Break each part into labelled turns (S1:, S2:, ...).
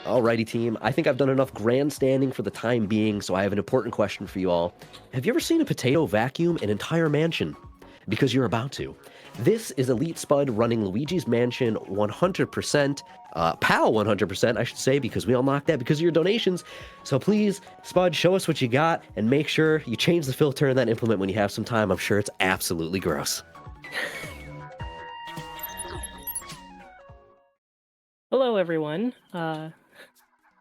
S1: Alrighty, team. I think I've done enough grandstanding for the time being, so I have an important question for you all. Have you ever seen a potato vacuum an entire mansion? Because you're about to. This is Elite Spud running Luigi's Mansion 100%, PAL 100%, I should say, because we unlocked that because of your donations. So please, Spud, show us what you got, and make sure you change the filter in that implement when you have some time. I'm sure it's absolutely gross.
S2: Hello, everyone.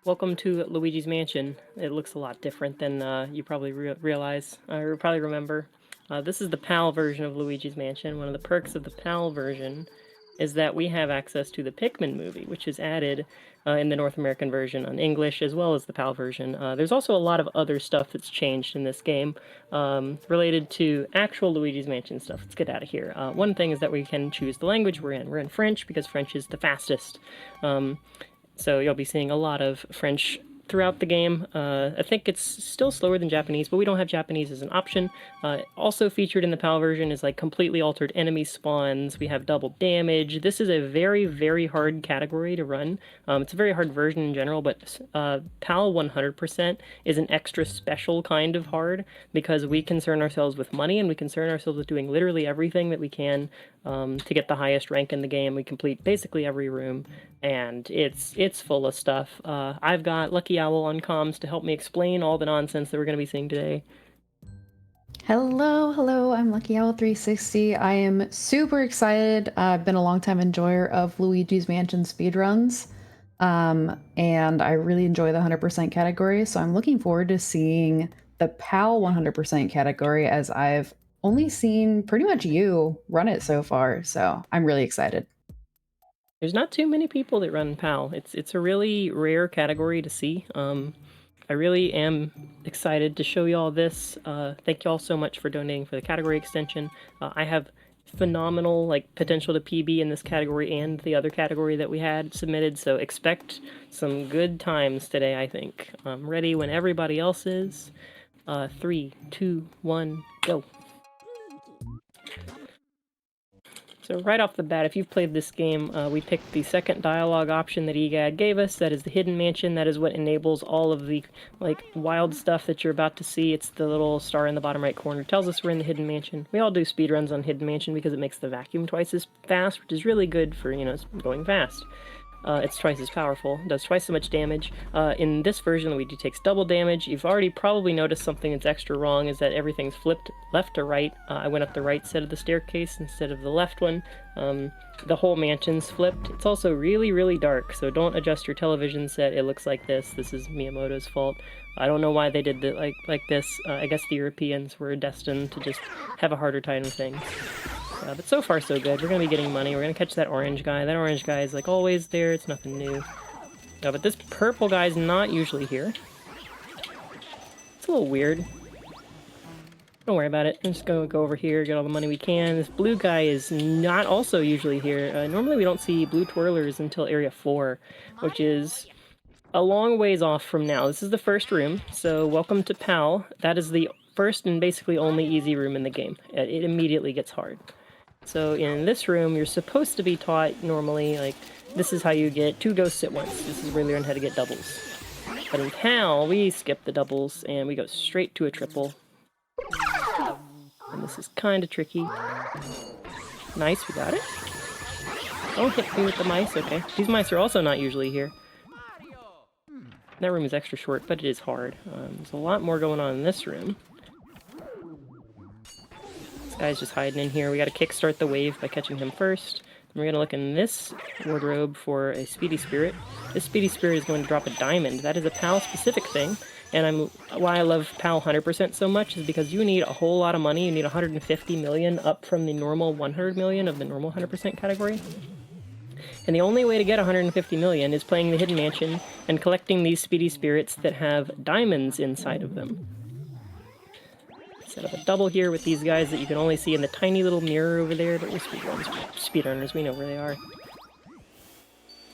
S2: Welcome to Luigi's Mansion. It looks a lot different than you probably realize or probably remember. This is the PAL version of Luigi's Mansion. One of the perks of the PAL version is that we have access to the Pikmin movie, which is added in the North American version on English as well as the PAL version. There's also a lot of other stuff that's changed in this game related to actual Luigi's Mansion stuff. Let's get out of here. One thing is that we can choose the language we're in. We're in French because French is the fastest. So you'll be seeing a lot of French throughout the game. I think it's still slower than Japanese, but we don't have Japanese as an option. Also featured in the PAL version is like completely altered enemy spawns. We have double damage. This is a very, very hard category to run. It's a very hard version in general, but PAL 100% is an extra special kind of hard because we concern ourselves with money and we concern ourselves with doing literally everything that we can to get the highest rank in the game. We complete basically every room, and it's full of stuff. I've got Lucky Owl on comms to help me explain all the nonsense that we're going to be seeing today.
S3: Hello, I'm Lucky Owl 360. I am super excited. I've been a longtime enjoyer of Luigi's Mansion speedruns, and I really enjoy the 100% category, so I'm looking forward to seeing the PAL 100% category as I've only seen pretty much you run it so far, so I'm really excited.
S2: There's not too many people that run PAL. It's a really rare category to see. I really am excited to show you all this. Thank you all so much for donating for the category extension. I have phenomenal potential to PB in this category and the other category that we had submitted, so expect some good times today, I think. I'm ready when everybody else is. 3, 2, 1, go. So right off the bat, if you've played this game, we picked the second dialogue option that EGAD gave us. That is the Hidden Mansion. That is what enables all of the wild stuff that you're about to see. It's the little star in the bottom right corner. It tells us we're in the Hidden Mansion. We all do speedruns on Hidden Mansion because it makes the vacuum twice as fast, which is really good for, going fast. It's twice as powerful, does twice as much damage. In this version, Luigi takes double damage. You've already probably noticed something that's extra wrong, is that everything's flipped left to right. I went up the right side of the staircase instead of the left one. The whole mansion's flipped. It's also really, really dark, so don't adjust your television set. It looks like this. This is Miyamoto's fault. I don't know why they did it like this. I guess the Europeans were destined to just have a harder time with things. But so far so good. We're gonna be getting money. We're gonna catch that orange guy. That orange guy is always there. It's nothing new. But this purple guy's not usually here. It's a little weird. Don't worry about it. I'm just gonna go over here, get all the money we can. This blue guy is not also usually here. Normally we don't see blue twirlers until Area 4, which is a long ways off from now. This is the first room, so welcome to PAL. That is the first and basically only easy room in the game. It immediately gets hard. So in this room, you're supposed to be taught normally, this is how you get 2 ghosts at once. This is where you learn how to get doubles. But in PAL, we skip the doubles, and we go straight to a triple. And this is kind of tricky. Nice, we got it. Don't hit me with the mice, okay. These mice are also not usually here. That room is extra short, but it is hard. There's a lot more going on in this room. This guy's just hiding in here. We gotta kickstart the wave by catching him first. And we're gonna look in this wardrobe for a Speedy Spirit. This Speedy Spirit is going to drop a diamond. That is a PAL-specific thing. And why I love PAL 100% so much is because you need a whole lot of money. You need 150 million up from the normal 100 million of the normal 100% category. And the only way to get 150 million is playing the Hidden Mansion and collecting these Speedy Spirits that have diamonds inside of them. Set up a double here with these guys that you can only see in the tiny little mirror over there, but we're speedrunners, we know where they are.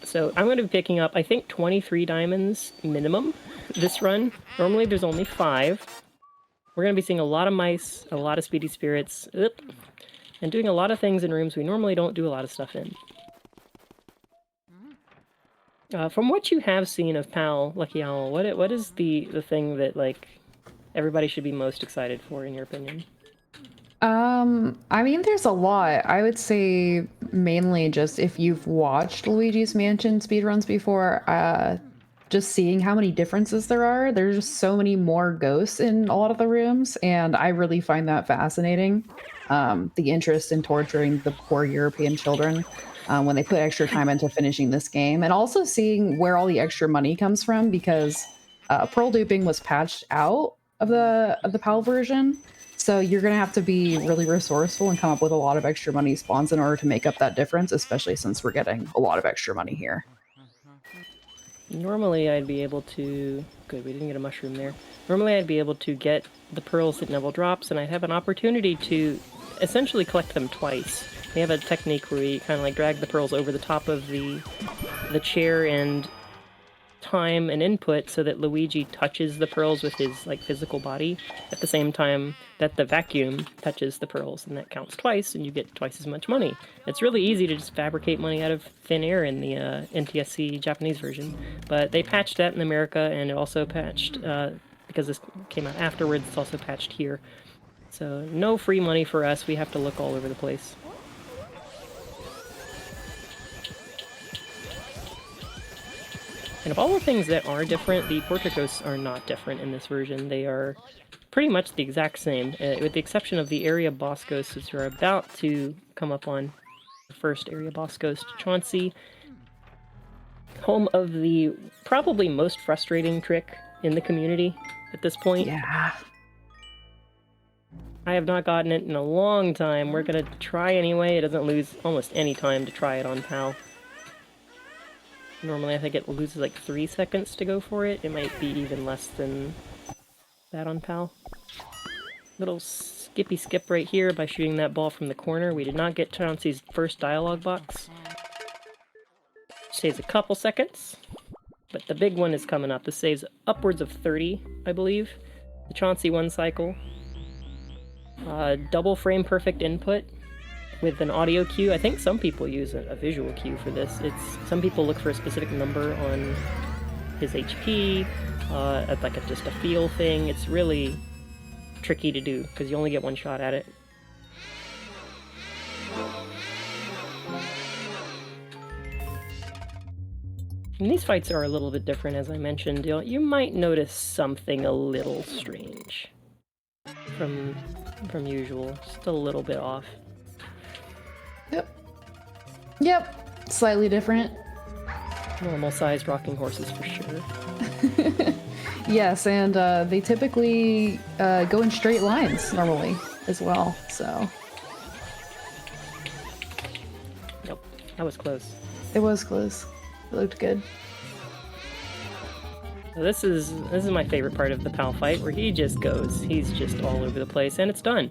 S2: So I'm going to be picking up, I think, 23 diamonds minimum this run. Normally there's only 5. We're going to be seeing a lot of mice, a lot of Speedy Spirits, and doing a lot of things in rooms we normally don't do a lot of stuff in. From what you have seen of PAL, Lucky Owl, what is the thing that like everybody should be most excited for in your opinion?
S3: I mean, there's a lot. I would say mainly just if you've watched Luigi's Mansion speedruns before, just seeing how many differences there are. There's just so many more ghosts in a lot of the rooms, and I really find that fascinating. The interest in torturing the poor European children when they put extra time into finishing this game, and also seeing where all the extra money comes from because pearl duping was patched out of the PAL version. So you're going to have to be really resourceful and come up with a lot of extra money spawns in order to make up that difference, especially since we're getting a lot of extra money here.
S2: Normally I'd be able to... Good, we didn't get a mushroom there. Normally I'd be able to get the pearls that Neville drops, and I'd have an opportunity to essentially collect them twice. They have a technique where you kind of like drag the pearls over the top of the chair and time and input so that Luigi touches the pearls with his like physical body at the same time that the vacuum touches the pearls, and that counts twice and you get twice as much money. It's really easy to just fabricate money out of thin air in the NTSC Japanese version, but they patched that in America, and it also patched because this came out afterwards, it's also patched here. So no free money for us, we have to look all over the place. And of all the things that are different, the portrait ghosts are not different in this version. They are pretty much the exact same, with the exception of the area boss ghosts, which are about to come up on the first area boss ghost, Chauncey, home of the probably most frustrating trick in the community at this point.
S3: Yeah.
S2: I have not gotten it in a long time. We're gonna try anyway. It doesn't lose almost any time to try it on PAL. Normally I think it loses like 3 seconds to go for it. It might be even less than that on PAL. Little skippy skip right here by shooting that ball from the corner. We did not get Chauncey's first dialogue box. Saves a couple seconds, but the big one is coming up. This saves upwards of 30, I believe. The Chauncey one cycle. Double frame perfect input with an audio cue. I think some people use a visual cue for this. Some people look for a specific number on his HP, at just a feel thing. It's really tricky to do because you only get one shot at it. And these fights are a little bit different, as I mentioned. You might notice something a little strange from usual, just a little bit off.
S3: Yep. Slightly different.
S2: Normal-sized rocking horses for sure.
S3: Yes, and they typically go in straight lines normally as well, so.
S2: Nope, that was close.
S3: It was close. It looked good.
S2: So this is my favorite part of the PAL fight, where he just goes. He's just all over the place, and it's done.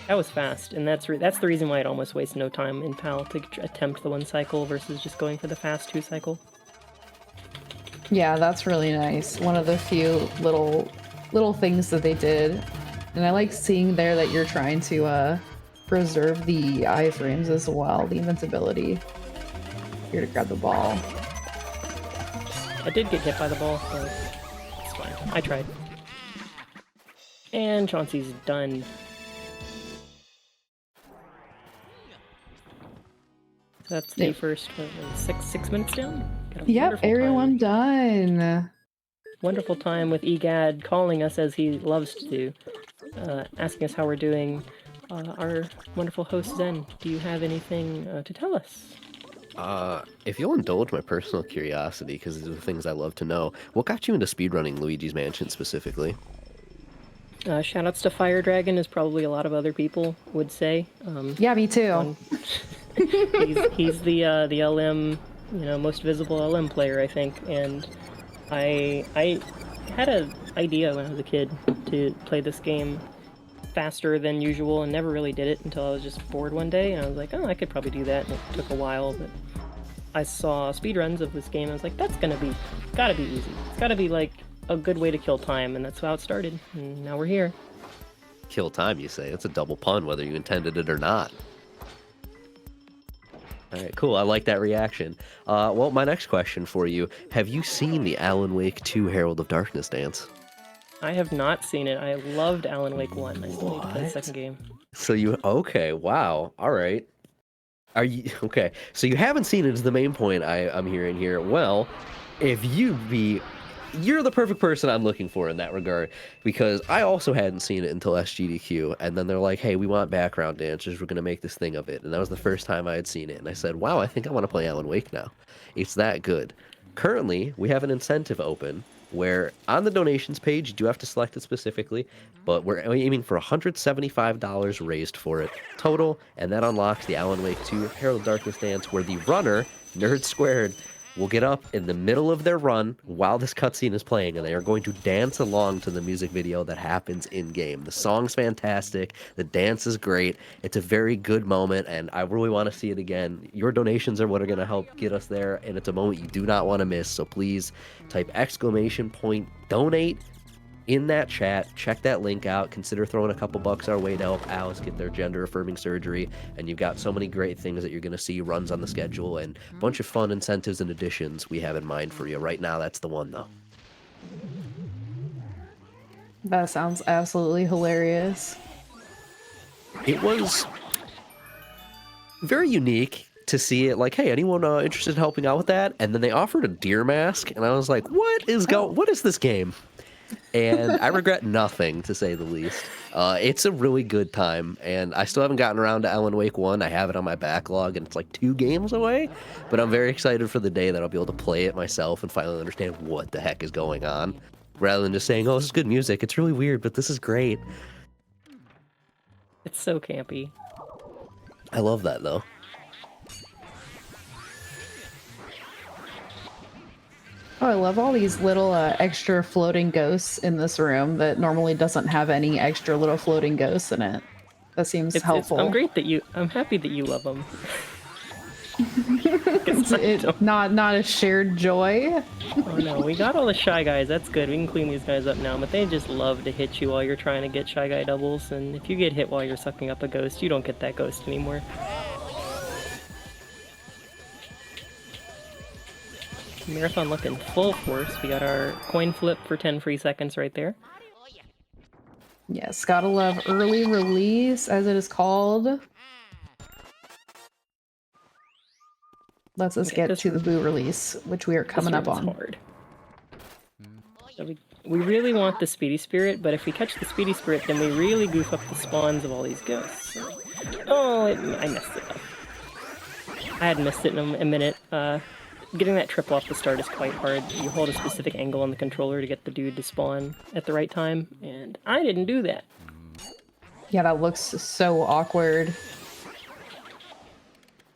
S2: That was fast, and that's the reason why it almost wastes no time in PAL to attempt the one cycle versus just going for the fast 2 cycle.
S3: Yeah, that's really nice. One of the few little things that they did. And I like seeing there that you're trying to preserve the iframes as well, the invincibility. Here to grab the ball.
S2: I did get hit by the ball, but it's fine. I tried. And Chauncey's done. That's the first 6 minutes down.
S3: Yep, everyone done.
S2: Wonderful time with EGAD calling us as he loves to do, asking us how we're doing. Our wonderful host Zen, do you have anything to tell us?
S1: If you'll indulge my personal curiosity, because these are the things I love to know, what got you into speedrunning Luigi's Mansion specifically?
S2: Shoutouts to Fire Dragon, as probably a lot of other people would say.
S3: Yeah, me too.
S2: He's the LM, most visible LM player, I think, and I had an idea when I was a kid to play this game faster than usual and never really did it until I was just bored one day, and I was like, oh, I could probably do that, and it took a while, but I saw speedruns of this game, and I was like, that's gotta be easy. It's gotta be like a good way to kill time, and that's how it started, and now we're here.
S1: Kill time, you say? It's a double pun, whether you intended it or not. All right, cool. I like that reaction. Well, my next question for you: have you seen the Alan Wake 2 Herald of Darkness dance?
S2: I have not seen it. I loved Alan Wake 1. I still need to play the
S1: What?
S2: second game.
S1: So you okay? Wow. All right. Are you okay? So you haven't seen it is the main point I'm hearing here. Well, if you be, you're the perfect person I'm looking for in that regard because I also hadn't seen it until SGDQ, and then they're like, "Hey, we want background dancers. We're gonna make this thing of it." And that was the first time I had seen it, and I said, "Wow, I think I want to play Alan Wake now. It's that good." Currently, we have an incentive open where on the donations page, you do have to select it specifically, but we're aiming for $175 raised for it total, and that unlocks the Alan Wake 2 Herald of Darkness dance where the runner, Nerd Squared, will get up in the middle of their run while this cutscene is playing, and they are going to dance along to the music video that happens in-game. The song's fantastic, the dance is great, it's a very good moment, and I really want to see it again. Your donations are what are going to help get us there, and it's a moment you do not want to miss, so please type !donate in that chat. Check that link out. Consider throwing a couple bucks our way to help Alice get their gender affirming surgery. And you've got so many great things that you're going to see, runs on the schedule, and a bunch of fun incentives and additions we have in mind for you. Right now, that's the one, though.
S3: That sounds absolutely hilarious.
S1: It was very unique to see it like, hey, anyone interested in helping out with that? And then they offered a deer mask, and I was like, what is this game? And I regret nothing, to say the least. It's a really good time, and I still haven't gotten around to Alan Wake 1. I have it on my backlog, and it's like 2 games away, but I'm very excited for the day that I'll be able to play it myself and finally understand what the heck is going on, rather than just saying, oh, this is good music. It's really weird, but this is great.
S2: It's so campy.
S1: I love that, though.
S3: Oh, I love all these little extra floating ghosts in this room that normally doesn't have any extra little floating ghosts in it. That seems helpful.
S2: I'm happy that you love them.
S3: Not a shared joy.
S2: Oh no, we got all the Shy Guys. That's good. We can clean these guys up now, but they just love to hit you while you're trying to get Shy Guy doubles, and if you get hit while you're sucking up a ghost, you don't get that ghost anymore. Marathon looking full force. We got our coin flip for 10 free seconds right there.
S3: Yes, gotta love early release, as it is called. Lets us get to the Boo release, which we are coming up on.
S2: Hard. So we really want the Speedy Spirit, but if we catch the Speedy Spirit, then we really goof up the spawns of all these ghosts. Oh, I messed it up. I had missed it in a minute. Getting that triple off the start is quite hard. You hold a specific angle on the controller to get the dude to spawn at the right time, and I didn't do that.
S3: Yeah, that looks so awkward.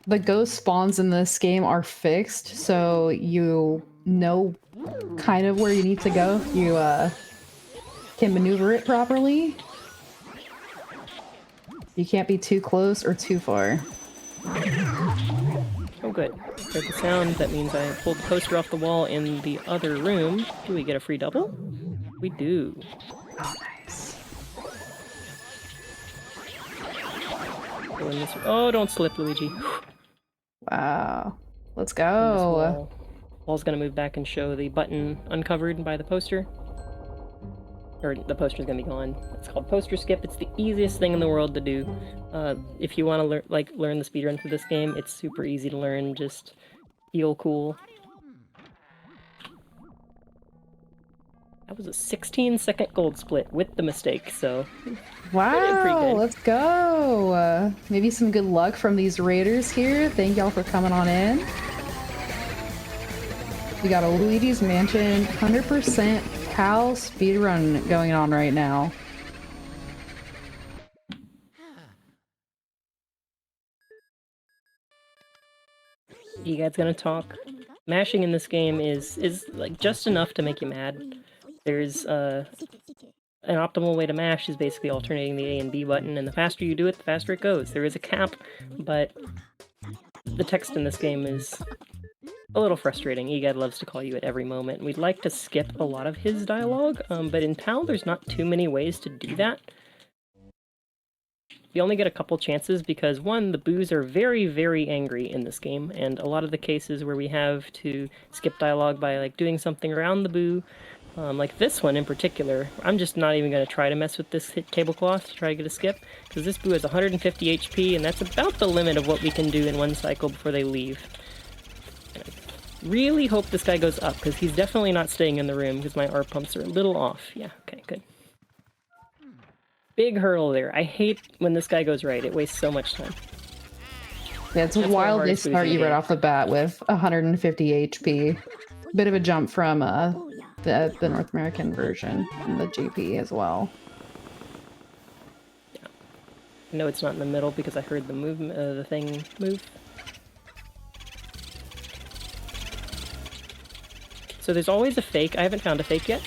S3: The ghost spawns in this game are fixed, so you know kind of where you need to go. You can maneuver it properly. You can't be too close or too far.
S2: Oh good. Heard the sound. That means I pulled the poster off the wall in the other room. Do we get a free double? We do.
S3: Oh, nice.
S2: Go in this... Oh, don't slip, Luigi.
S3: Wow. Let's go.
S2: Wall's gonna move back and show the button uncovered by the poster. Or the poster's gonna be gone. It's called poster skip. It's the easiest thing in the world to do. If you want to learn the speedrun for this game, it's super easy to learn. Just feel cool. That was a 16-second gold split with the mistake, so...
S3: Wow, let's go! Maybe some good luck from these raiders here. Thank y'all for coming on in. We got a Luigi's Mansion 100% Cal speedrun going on right now.
S2: You guys gonna talk? Mashing in this game is like just enough to make you mad. There's an optimal way to mash is basically alternating the A and B button, and the faster you do it, the faster it goes. There is a cap, but the text in this game is a little frustrating. Egad loves to call you at every moment. We'd like to skip a lot of his dialogue, but in PAL there's not too many ways to do that. you only get a couple chances because, one, the boos are very, very angry in this game, and a lot of the cases where we have to skip dialogue by like doing something around the boo, like this one in particular, I'm just not even going to try to mess with this tablecloth to try to get a skip, because this boo has 150 HP, and that's about the limit of what we can do in one cycle before they leave. And I really hope this guy goes up, because he's definitely not staying in the room, because my R pumps are a little off. Yeah, okay, good. Big hurdle there. I hate when this guy goes right. It wastes so much time.
S3: Yeah, it's wild they start you right off the bat with 150 HP. Bit of a jump from the North American version and the GP as well.
S2: Yeah. I know it's not in the middle because I heard the movement, the thing move. So there's always a fake. I haven't found a fake yet.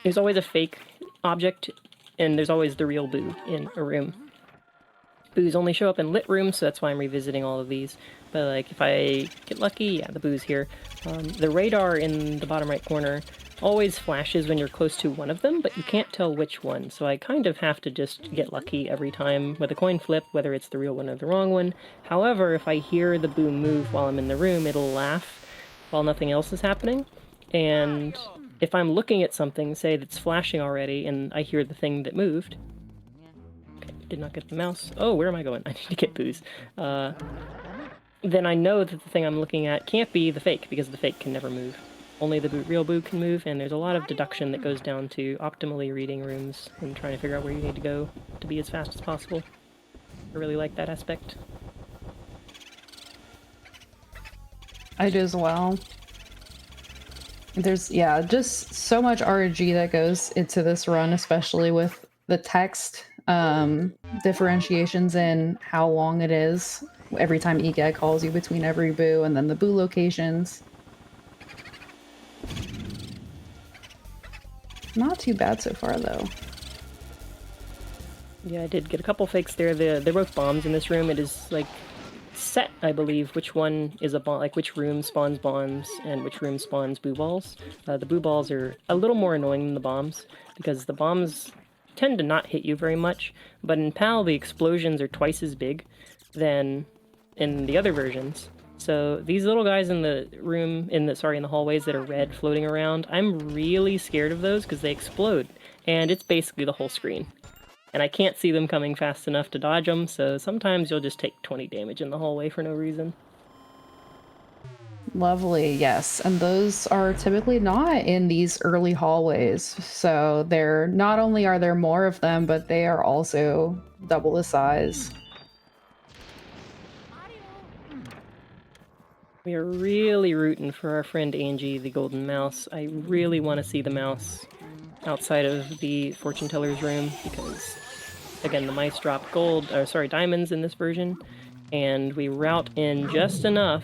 S2: There's always a fake object, and there's always the real boo in a room. Boos only show up in lit rooms, so that's why I'm revisiting all of these. But like, if I get lucky, yeah, the boo's here. The radar in the bottom right corner always flashes when you're close to one of them, but you can't tell which one. So I kind of have to just get lucky every time with a coin flip, whether it's the real one or the wrong one. However, if I hear the boo move while I'm in the room, it'll laugh while nothing else is happening. And if I'm looking at something, say that's flashing already, and I hear the thing that moved... Okay, did not get the mouse. Oh, where am I going? I need to get boos. Then I know that the thing I'm looking at can't be the fake, because the fake can never move. Only the real boo can move, and there's a lot of deduction that goes down to optimally reading rooms and trying to figure out where you need to go to be as fast as possible. I really like that aspect.
S3: I do as well. There's, yeah, just so much RNG that goes into this run, especially with the text differentiations in how long it is every time EGAD calls you between every boo, and then the boo locations. Not too bad so far, though.
S2: Yeah, I did get a couple fakes there. They're both bombs in this room. It is, like, set, I believe, which one is a bomb, like which room spawns bombs and which room spawns boo balls. The boo balls are a little more annoying than the bombs, because the bombs tend to not hit you very much, but in PAL the explosions are twice as big than in the other versions. So these little guys in the room, in the hallways that are red floating around, I'm really scared of those because they explode, and it's basically the whole screen. And I can't see them coming fast enough to dodge them, so sometimes you'll just take 20 damage in the hallway for no reason.
S3: Lovely, yes. And those are typically not in these early hallways. So they're, not only are there more of them, but they are also double the size.
S2: We are really rooting for our friend Angie, the golden mouse. I really want to see the mouse outside of the fortune teller's room, because again, the mice drop diamonds in this version, and we route in just enough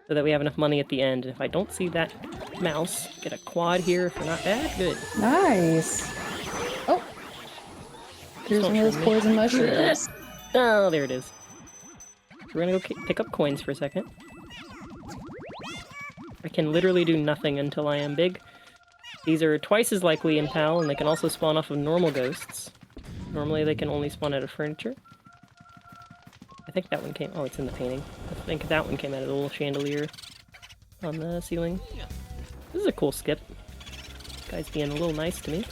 S2: so that we have enough money at the end. And if I don't see that mouse, get a quad here if we're not bad. Good.
S3: Nice. Oh, here's one of those poison mushrooms.
S2: Oh, there it is. We're gonna go pick up coins for a second. I can literally do nothing until I am big. These are twice as likely in PAL, and they can also spawn off of normal ghosts. Normally they can only spawn out of furniture. I think that one came... Oh, it's in the painting. I think that one came out of the little chandelier on the ceiling. This is a cool skip. This guy's being a little nice to me.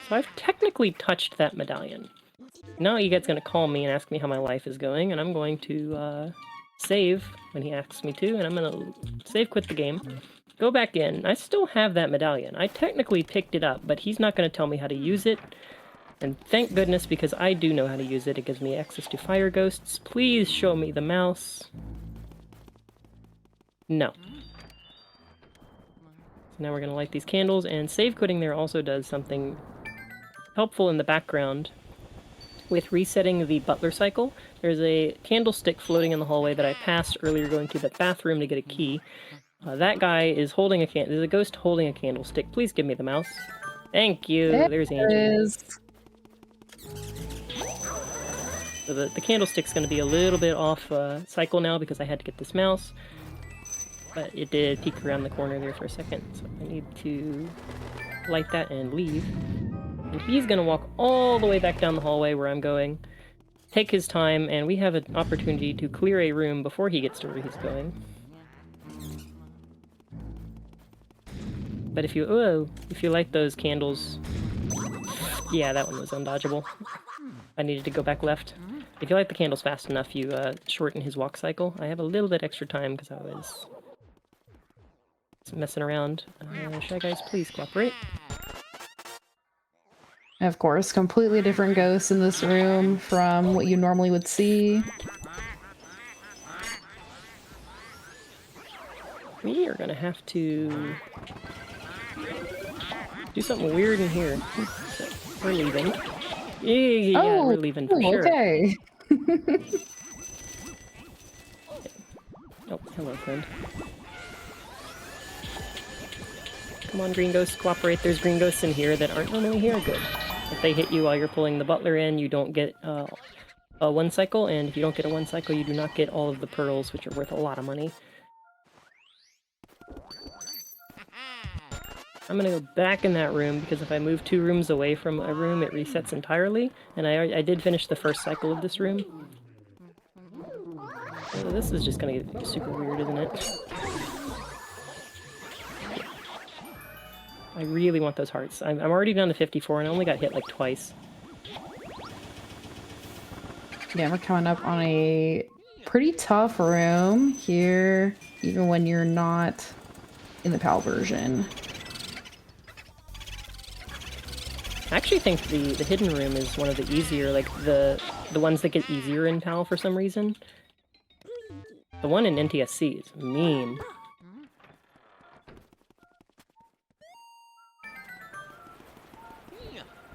S2: So I've technically touched that medallion. Now EGAD's gonna call me and ask me how my life is going, and I'm going to save when he asks me to, and I'm gonna save quit the game. Go back in. I still have that medallion. I technically picked it up, but he's not going to tell me how to use it. And thank goodness, because I do know how to use it. It gives me access to fire ghosts. Please show me the mouse. No. So now we're going to light these candles, and save quitting there also does something helpful in the background. With resetting the butler cycle, there's a candlestick floating in the hallway that I passed earlier going to the bathroom to get a key. That guy is holding a there's a ghost holding a candlestick. Please give me the mouse. Thank you. There's Angie. So the candlestick's going to be a little bit off cycle now because I had to get this mouse. But it did peek around the corner there for a second, so I need to light that and leave. And he's gonna walk all the way back down the hallway where I'm going, take his time, and we have an opportunity to clear a room before he gets to where he's going. But if you light those candles... Yeah, that one was undodgeable. I needed to go back left. If you light the candles fast enough, you shorten his walk cycle. I have a little bit extra time because I was messing around. Shy Guys, please cooperate.
S3: Of course, completely different ghosts in this room from what you normally would see.
S2: We are gonna have to do something weird in here. We're leaving. Yeah, we're leaving for sure.
S3: Okay.
S2: Oh, hello, friend. Come on, green ghosts, cooperate. There's green ghosts in here that aren't normally here. Good. If they hit you while you're pulling the butler in, you don't get a 1 cycle, and if you don't get a 1 cycle, you do not get all of the pearls, which are worth a lot of money. I'm gonna go back in that room, because if I move 2 rooms away from a room, it resets entirely, and I did finish the first cycle of this room. So this is just gonna get super weird, isn't it? I really want those hearts. I'm already down to 54, and I only got hit like twice.
S3: Yeah, we're coming up on a pretty tough room here, even when you're not in the PAL version.
S2: I actually think the hidden room is one of the easier, like the ones that get easier in PAL for some reason. The one in NTSC is mean.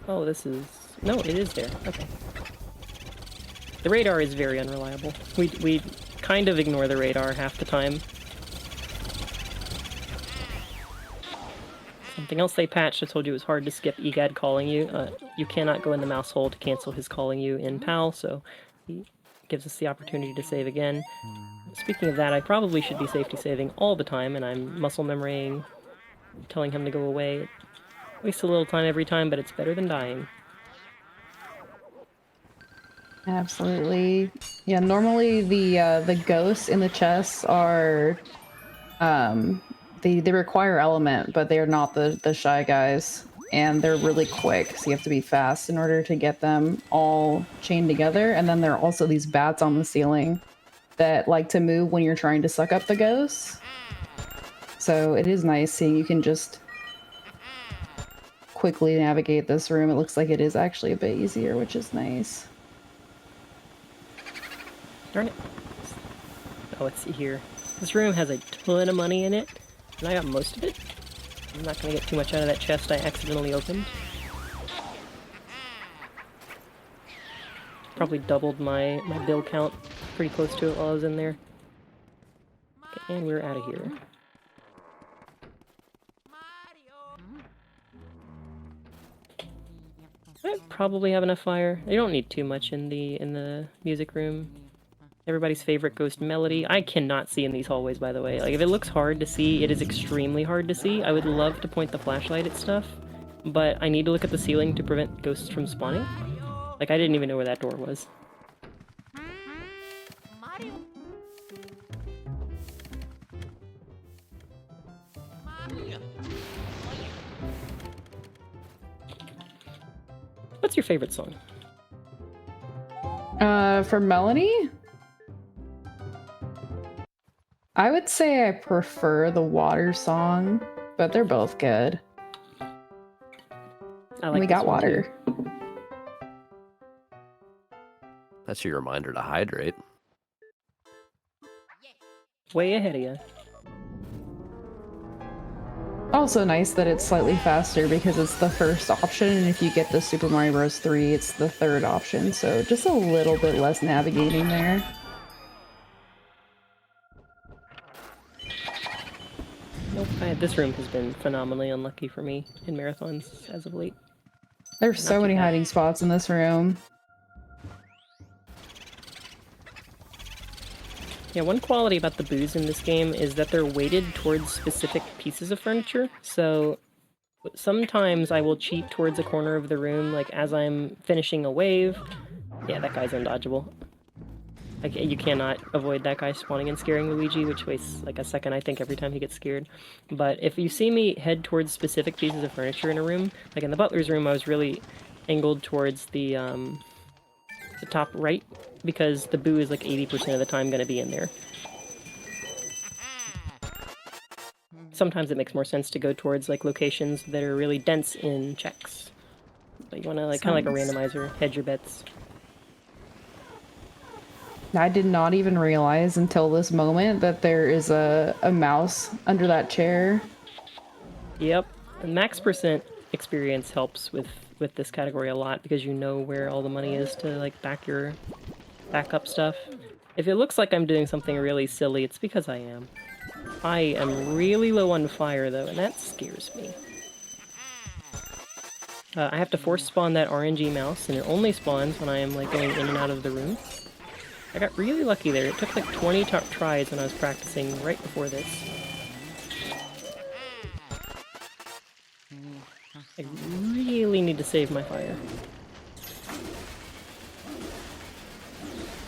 S2: Oh, this is... No, it is there. Okay. The radar is very unreliable. We kind of ignore the radar half the time. Something else they patched, I told you it was hard to skip EGAD calling you. You cannot go in the mouse hole to cancel his calling you in PAL, so he gives us the opportunity to save again. Speaking of that, I probably should be safety saving all the time, and I'm muscle memorying, telling him to go away. Wastes a little time every time, but it's better than dying.
S3: Absolutely. Yeah, normally the ghosts in the chests are they require element, but they're not the Shy Guys, and they're really quick, so you have to be fast in order to get them all chained together. And then there are also these bats on the ceiling that like to move when you're trying to suck up the ghosts. So it is nice seeing you can just quickly navigate this room. It looks like it is actually a bit easier, which is nice.
S2: Darn it. Oh, let's see here. This room has a ton of money in it, and I got most of it. I'm not going to get too much out of that chest I accidentally opened. Probably doubled my bill count pretty close to it while I was in there. Okay, and we're out of here. I probably have enough fire. You don't need too much in the music room. Everybody's favorite ghost melody. I cannot see in these hallways, by the way. Like, if it looks hard to see, it is extremely hard to see. I would love to point the flashlight at stuff, but I need to look at the ceiling to prevent ghosts from spawning. Like, I didn't even know where that door was. What's your favorite song?
S3: For Melanie? I would say I prefer the water song, but they're both good.
S2: I like
S3: we got water.
S2: Too.
S1: That's your reminder to hydrate.
S2: Way ahead of you.
S3: Also nice that it's slightly faster because it's the first option, and if you get the Super Mario Bros. 3, it's the third option, so just a little bit less navigating there.
S2: Nope, this room has been phenomenally unlucky for me in marathons as of late.
S3: There's so many hiding spots in this room.
S2: Yeah, one quality about the booze in this game is that they're weighted towards specific pieces of furniture. So Sometimes I will cheat towards a corner of the room, like as I'm finishing a wave. Yeah, that guy's undodgeable. Like, you cannot avoid that guy spawning and scaring Luigi, which wastes like a second, I think, every time he gets scared. But if you see me head towards specific pieces of furniture in a room, like in the butler's room, I was really angled towards the top right, because the boo is like 80% of the time going to be in there. Sometimes it makes more sense to go towards like locations that are really dense in checks. But you want to like kind of like a randomizer, hedge your bets.
S3: I did not even realize until this moment that there is a mouse under that chair.
S2: Yep, the max percent experience helps with this category a lot, because you know where all the money is to like back up stuff. If it looks like I'm doing something really silly, it's because I am. I am really low on fire though, and that scares me. I have to force spawn that RNG mouse, and it only spawns when I am like going in and out of the room. I got really lucky there. It took like 20 tries when I was practicing right before this. I really need to save my fire.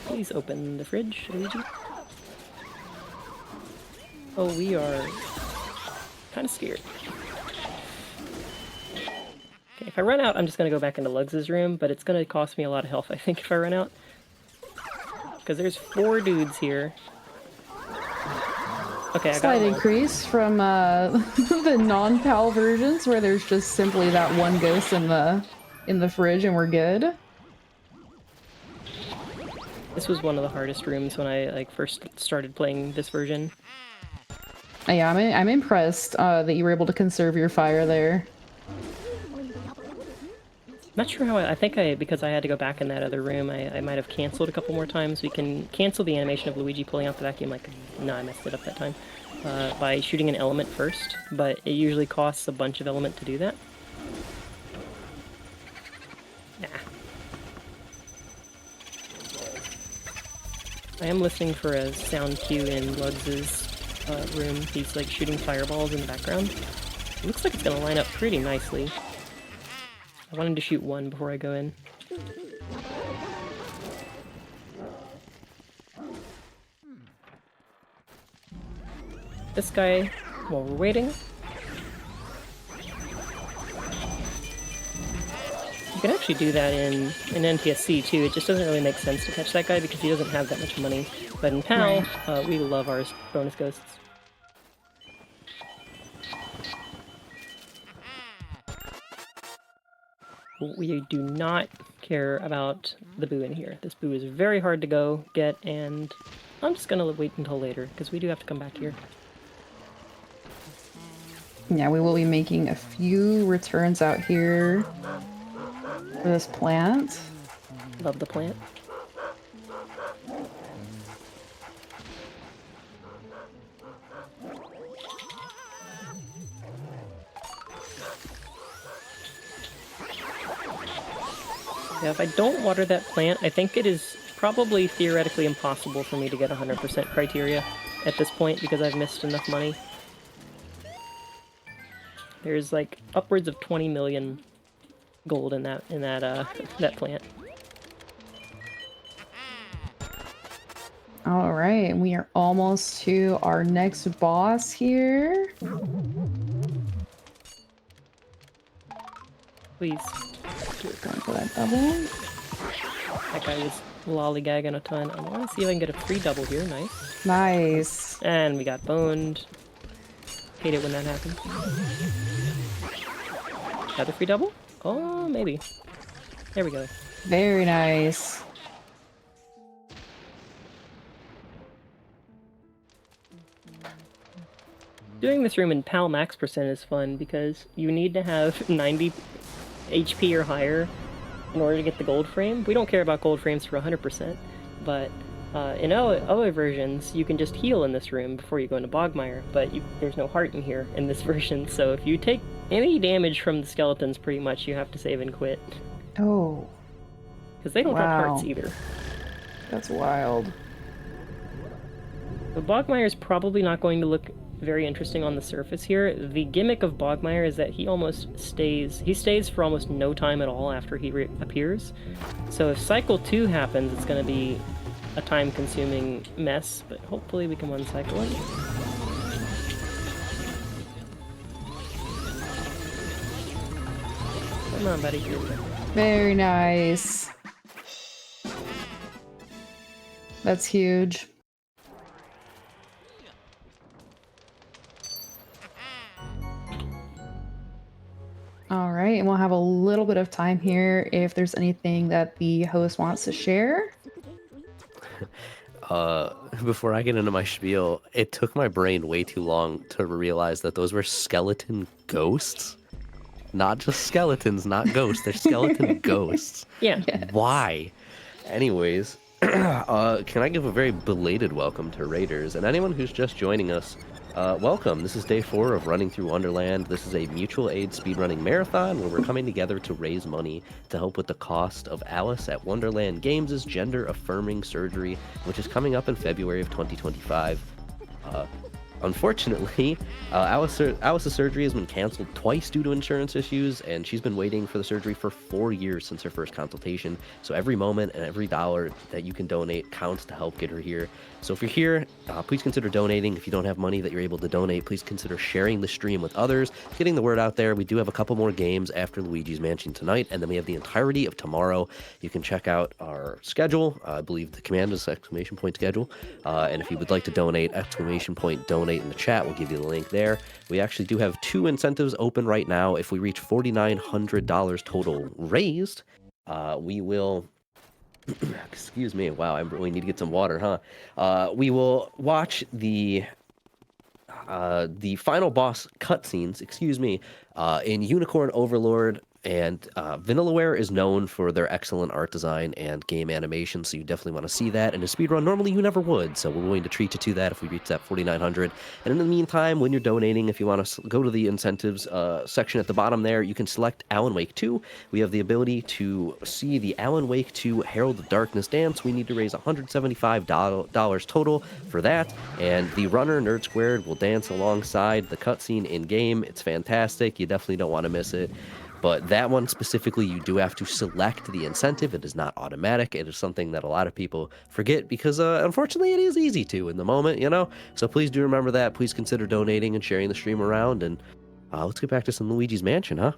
S2: Please open the fridge, Luigi. Oh, we are kind of scared. Okay, if I run out, I'm just going to go back into Lugs' room, but it's going to cost me a lot of health, I think, if I run out. Because there's 4 dudes here. Okay, I got
S3: Slight increase from the non-PAL versions, where there's just simply that one ghost in the fridge and we're good.
S2: This was one of the hardest rooms when I like first started playing this version.
S3: Yeah, I'm impressed that you were able to conserve your fire there.
S2: Not sure how I think because I had to go back in that other room, I might have canceled a couple more times. We can cancel the animation of Luigi pulling out the vacuum, like, no, I messed it up that time, by shooting an element first, but it usually costs a bunch of element to do that. Nah. I am listening for a sound cue in Lugs' room. He's like shooting fireballs in the background. It looks like it's gonna line up pretty nicely. I wanted to shoot one before I go in. This guy, while we're waiting. You can actually do that in NTSC too. It just doesn't really make sense to catch that guy because he doesn't have that much money. But in PAL, we love our bonus ghosts. We do not care about the boo in here. This boo is very hard to go get, and I'm just gonna wait until later, because we do have to come back here.
S3: Yeah, we will be making a few returns out here for this plant.
S2: Love the plant. Yeah, if I don't water that plant, I think it is probably theoretically impossible for me to get 100% criteria at this point because I've missed enough money. There's like upwards of 20 million gold in that that plant.
S3: All right, we are almost to our next boss here.
S2: Please.
S3: Going for that double.
S2: That guy was lollygagging a ton. I want to see if I can get a free double here. Nice.
S3: Nice.
S2: And we got boned. Hate it when that happens. Another free double? Oh, maybe. There we go.
S3: Very nice.
S2: Doing this room in PAL max percent is fun because you need to have 90 HP or higher in order to get the gold frame. We don't care about gold frames for 100%, but in other versions, you can just heal in this room before you go into Bogmire, but there's no heart in here in this version, so if you take any damage from the skeletons, pretty much, you have to save and quit.
S3: Oh.
S2: Because they don't drop hearts either.
S3: That's wild.
S2: The Bogmire is probably not going to look very interesting on the surface here. The gimmick of Bogmire is that he stays for almost no time at all after he appears. So if cycle 2 happens, it's going to be a time-consuming mess, but hopefully we can one cycle it. Come on, buddy.
S3: Very nice. That's huge. All right, and we'll have a little bit of time here if there's anything that the host wants to share.
S1: Before I get into my spiel, it took my brain way too long to realize that those were skeleton ghosts. Not just skeletons, not ghosts. They're skeleton ghosts.
S2: Yeah.
S3: Yes.
S1: Why? Anyways, can I give a very belated welcome to Raiders and anyone who's just joining us? Welcome. This is day 4 of running through Wonderland. This is a mutual aid speedrunning marathon where we're coming together to raise money to help with the cost of Alice at Wonderland Games' gender-affirming surgery, which is coming up in February of 2025. Unfortunately, Alice's surgery has been canceled twice due to insurance issues, and she's been waiting for the surgery for 4 years since her first consultation. So every moment and every dollar that you can donate counts to help get her here. So if you're here, please consider donating. If you don't have money that you're able to donate, please consider sharing the stream with others, getting the word out there. We do have a couple more games after Luigi's Mansion tonight, and then we have the entirety of tomorrow. You can check out our schedule. I believe the command is exclamation point schedule. And if you would like to donate, exclamation point donate in the chat. We'll give you the link there. We actually do have 2 incentives open right now. If we reach $4,900 total raised, we will... Excuse me. Wow, I really need to get some water, huh? We will watch the final boss cutscenes, in Unicorn Overlord, and Vanillaware is known for their excellent art design and game animation, so you definitely want to see that. In a speedrun, normally you never would, so we're willing to treat you to that if we reach that 4,900. And in the meantime, when you're donating, if you want to go to the incentives section at the bottom there, you can select Alan Wake 2. We have the ability to see the Alan Wake 2 Herald of Darkness dance. We need to raise $175 total for that, and the runner, Nerd Squared, will dance alongside the cutscene in-game. It's fantastic. You definitely don't want to miss it. But that one specifically, you do have to select the incentive. It is not automatic. It is something that a lot of people forget because, unfortunately, it is easy to in the moment, you know? So please do remember that. Please consider donating and sharing the stream around. And let's get back to some Luigi's Mansion, huh?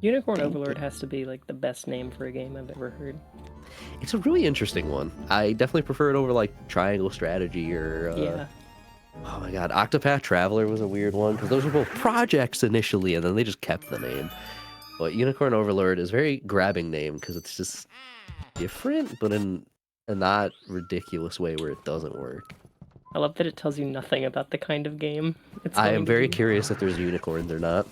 S2: Unicorn Overlord has to be, like, the best name for a game I've ever heard.
S1: It's a really interesting one. I definitely prefer it over, like, Triangle Strategy or...
S2: yeah.
S1: Oh my god, Octopath Traveler was a weird one, because those were both projects initially, and then they just kept the name. But Unicorn Overlord is a very grabbing name, because it's just different, but in a not ridiculous way where it doesn't work.
S2: I love that it tells you nothing about the kind of game it's
S1: I
S2: going
S1: am
S2: to
S1: very
S2: be.
S1: curious if there's unicorns or not.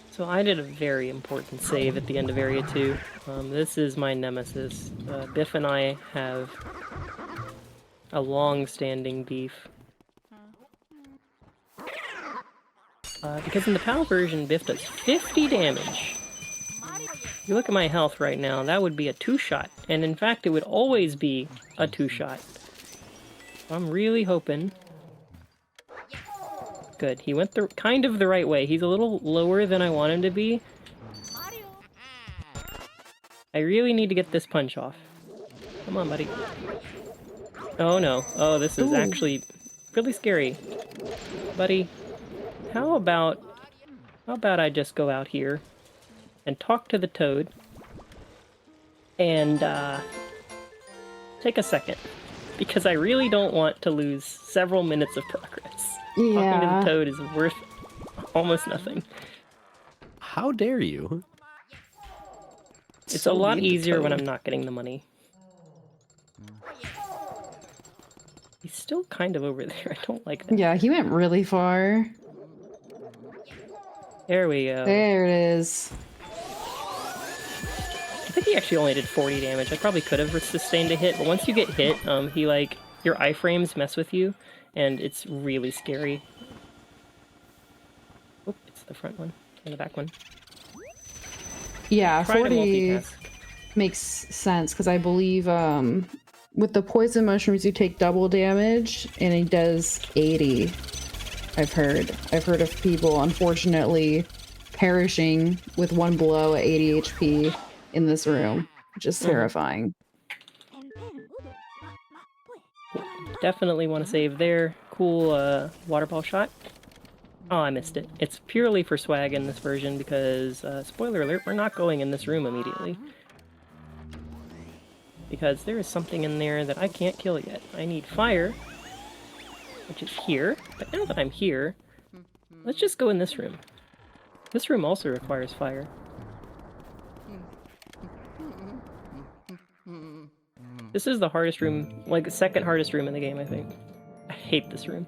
S2: So I did a very important save at the end of Area 2. This is my nemesis. Biff and I have a long-standing beef. Because in the PAL version, Biff does 50 damage. If you look at my health right now, that would be a 2-shot. And in fact, it would always be a 2-shot. I'm really hoping... Good. He went the kind of the right way. He's a little lower than I want him to be. I really need to get this punch off. Come on, buddy. Oh no. Oh, this is actually really scary. Buddy, how about I just go out here and talk to the toad and take a second, because I really don't want to lose several minutes of progress.
S3: Yeah.
S2: Talking to the toad is worth almost nothing.
S1: How dare you?
S2: It's
S1: So
S2: a lot
S1: mean to
S2: easier when
S1: Toad.
S2: I'm not getting the money. He's still kind of over there. I don't like that.
S3: Yeah, he went really far.
S2: There we go.
S3: There it is.
S2: I think he actually only did 40 damage. I probably could have sustained a hit, but once you get hit, he your iframes mess with you, and it's really scary. Oh, it's the front one and the back one.
S3: Yeah,
S2: Try to
S3: 40.
S2: multitask.
S3: makes sense because I believe with the poison mushrooms you take double damage and it does 80. I've heard of people unfortunately perishing with one blow at 80 HP in this room, which is terrifying.
S2: Definitely want to save there. Cool water ball shot. Oh, I missed it. It's purely for swag in this version because, spoiler alert, we're not going in this room immediately. Because there is something in there that I can't kill yet. I need fire, which is here. But now that I'm here, let's just go in this room. This room also requires fire. This is the hardest room, like the second hardest room in the game, I think. I hate this room.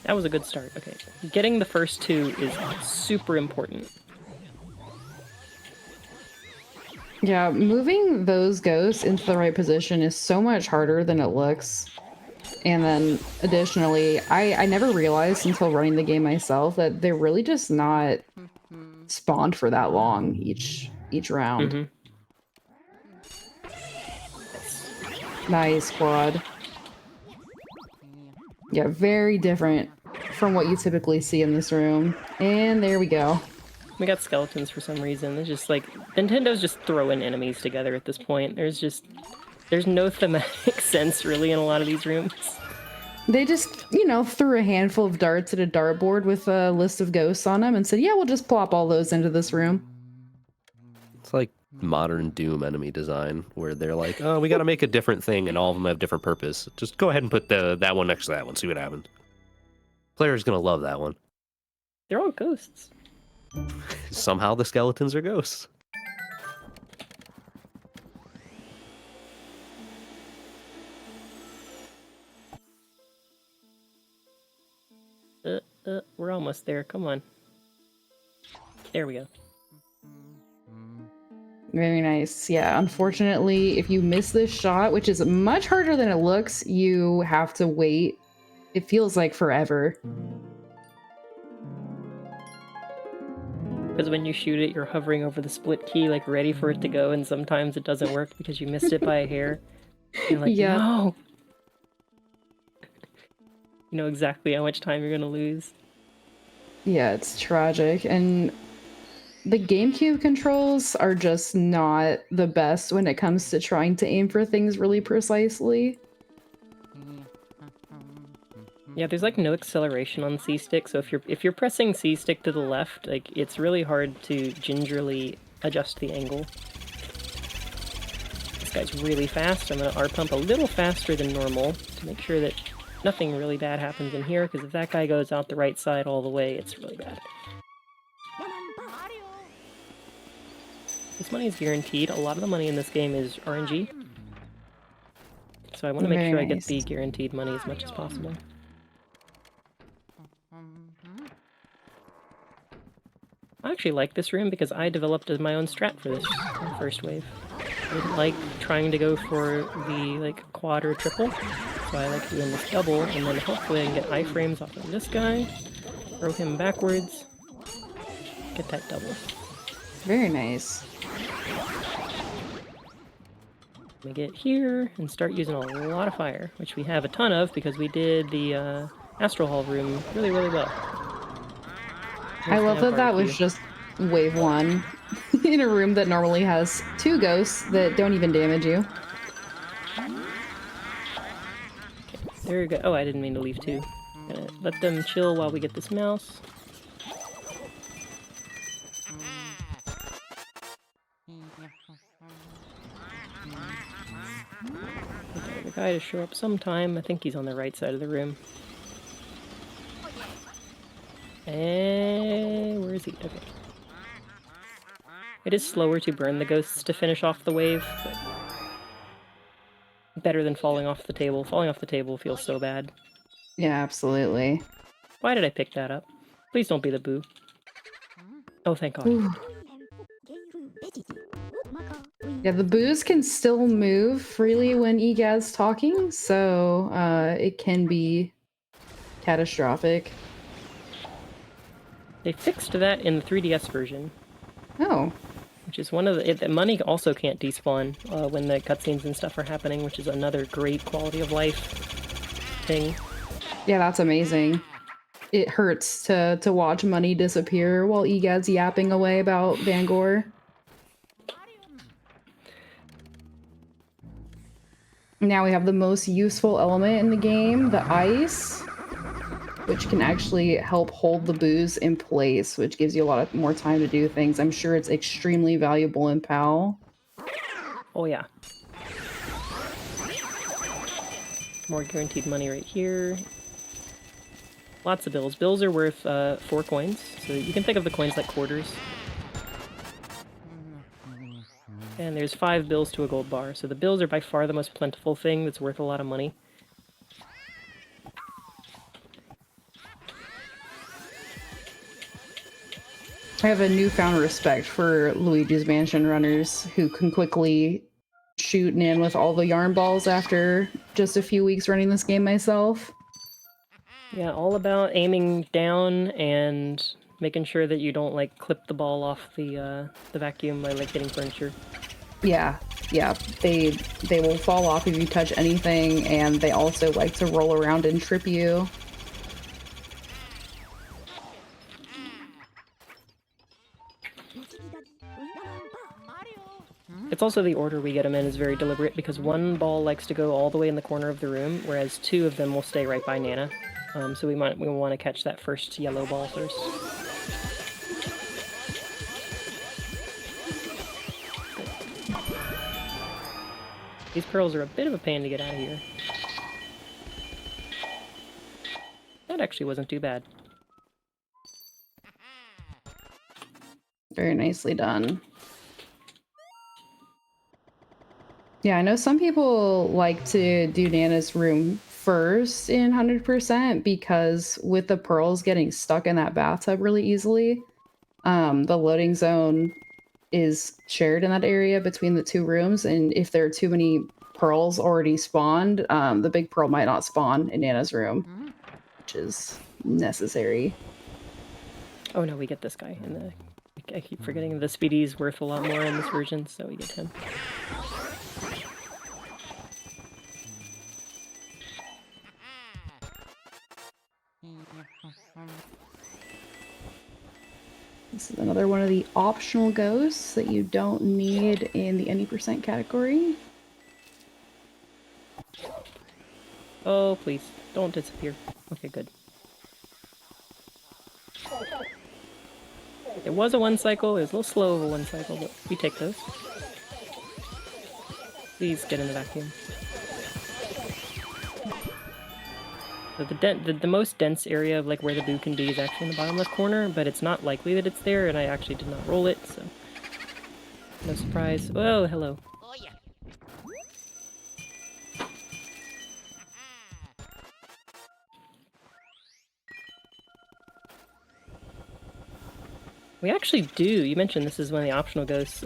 S2: That was a good start. Okay. Getting the first two is super important.
S3: Yeah, moving those ghosts into the right position is so much harder than it looks. And then additionally, I never realized until running the game myself that they're really just not spawned for that long each round.
S2: Mm-hmm.
S3: Nice quad. Yeah, very different from what you typically see in this room. And there we go.
S2: We got skeletons for some reason. It's just like, Nintendo's just throwing enemies together at this point. There's no thematic sense really in a lot of these rooms.
S3: They just, you know, threw a handful of darts at a dartboard with a list of ghosts on them and said, yeah, we'll just plop all those into this room.
S1: It's like modern Doom enemy design, where they're like, oh, we got to make a different thing, and all of them have different purpose. Just go ahead and put that one next to that one, see what happens. Player's gonna love that one.
S2: They're all ghosts.
S1: Somehow the skeletons are ghosts.
S2: We're almost there. Come on. There we go.
S3: Very nice. Yeah, unfortunately, if you miss this shot, which is much harder than it looks, you have to wait. It feels like forever.
S2: Because when you shoot it, you're hovering over the split key, like ready for it to go, and sometimes it doesn't work because you missed it by a hair. You're like,
S3: Yeah.
S2: no! You know exactly how much time you're gonna lose.
S3: Yeah, it's tragic. And the GameCube controls are just not the best when it comes to trying to aim for things really precisely.
S2: Yeah, there's like no acceleration on C-stick, so if you're pressing C-stick to the left, like it's really hard to gingerly adjust the angle. This guy's really fast. I'm gonna R-pump a little faster than normal to make sure that nothing really bad happens in here, because if that guy goes out the right side all the way, it's really bad. This money is guaranteed. A lot of the money in this game is RNG. So I want to make sure I get the guaranteed money as much as possible. I actually like this room because I developed my own strat for this first wave. I didn't like trying to go for the like quad or triple, so I like doing this double, and then hopefully I can get iframes off of this guy, throw him backwards, get that double.
S3: Very nice.
S2: We get here and start using a lot of fire, which we have a ton of because we did the Astral Hall room really, really well.
S3: I love that that was just wave one in a room that normally has two ghosts that don't even damage you.
S2: There we go. Oh, I didn't mean to leave two. Gonna let them chill while we get this mouse. Okay, the guy to show up sometime. I think he's on the right side of the room. And where is he? Okay. It is slower to burn the ghosts to finish off the wave, but better than falling off the table. Falling off the table feels so bad.
S3: Yeah, absolutely.
S2: Why did I pick that up? Please don't be the boo. Oh, thank God.
S3: Ooh. Yeah, the boos can still move freely when Egad's talking, so it can be catastrophic.
S2: They fixed that in the 3DS version,
S3: Oh.
S2: which is one of the money also can't despawn when the cutscenes and stuff are happening, which is another great quality of life thing.
S3: Yeah, that's amazing. It hurts to watch money disappear while Egad's yapping away about Bangor. Now we have the most useful element in the game, the ice, which can actually help hold the booze in place, which gives you a lot more time to do things. I'm sure it's extremely valuable in PAL.
S2: Oh yeah. More guaranteed money right here. Lots of bills. Bills are worth 4 coins, so you can think of the coins like quarters. And there's 5 bills to a gold bar, so the bills are by far the most plentiful thing that's worth a lot of money.
S3: I have a newfound respect for Luigi's Mansion runners who can quickly shoot in with all the yarn balls after just a few weeks running this game myself.
S2: Yeah, all about aiming down and making sure that you don't like clip the ball off the vacuum by like hitting furniture.
S3: Yeah, they will fall off if you touch anything, and they also like to roll around and trip you.
S2: It's also the order we get them in is very deliberate because one ball likes to go all the way in the corner of the room, whereas 2 of them will stay right by Nana. So we want to catch that first yellow ball first. These pearls are a bit of a pain to get out of here. That actually wasn't too bad.
S3: Very nicely done. Yeah, I know some people like to do Nana's room first in 100% because with the pearls getting stuck in that bathtub really easily, the loading zone is shared in that area between the 2 rooms, and if there are too many pearls already spawned, the big pearl might not spawn in Nana's room, which is necessary.
S2: Oh no, we get this guy in the... I keep forgetting the Speedy's worth a lot more in this version, so we get him.
S3: This is another one of the optional ghosts that you don't need in the any percent category.
S2: Oh, please, don't disappear. Okay, good. It was a 1 cycle, it was a little slow of a 1 cycle, but we take those. Please get in the vacuum. So the most dense area of like where the boo can be is actually in the bottom left corner, but it's not likely that it's there, and I actually did not roll it, so no surprise. Oh, hello. We actually do. You mentioned this is one of the optional ghosts.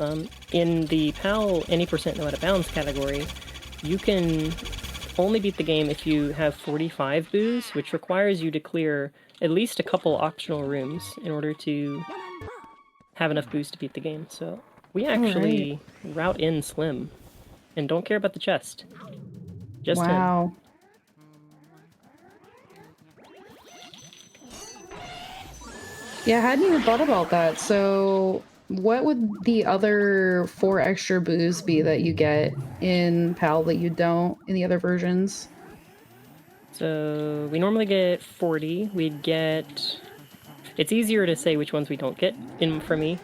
S2: In the PAL any percent no out of bounds category, you can only beat the game if you have 45 boos, which requires you to clear at least a couple optional rooms in order to have enough boos to beat the game. So we actually route in Slim and don't care about the chest. Just him.
S3: Yeah, I hadn't even thought about that. So what would the other 4 extra boos be that you get in PAL that you don't in the other versions?
S2: So we normally get 40. We'd get... It's easier to say which ones we don't get for me.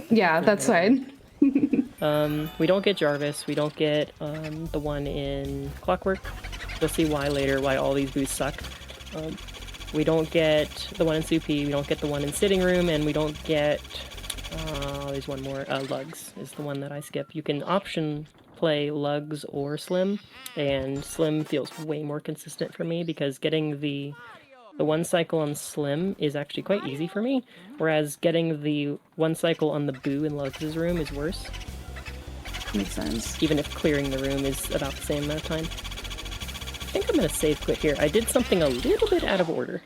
S3: Yeah, that's fine.
S2: We don't get Jarvis. We don't get the one in Clockwork. You'll see why later, why all these boos suck. We don't get the one in Soupy, we don't get the one in Sitting Room, and we don't get... there's one more. Lugs is the one that I skip. You can option play Lugs or Slim, and Slim feels way more consistent for me because getting the 1 cycle on Slim is actually quite easy for me, whereas getting the 1 cycle on the Boo in Lugs' room is worse.
S3: Makes sense.
S2: Even if clearing the room is about the same amount of time. think I'm going to save quit here. I did something a little bit out of order.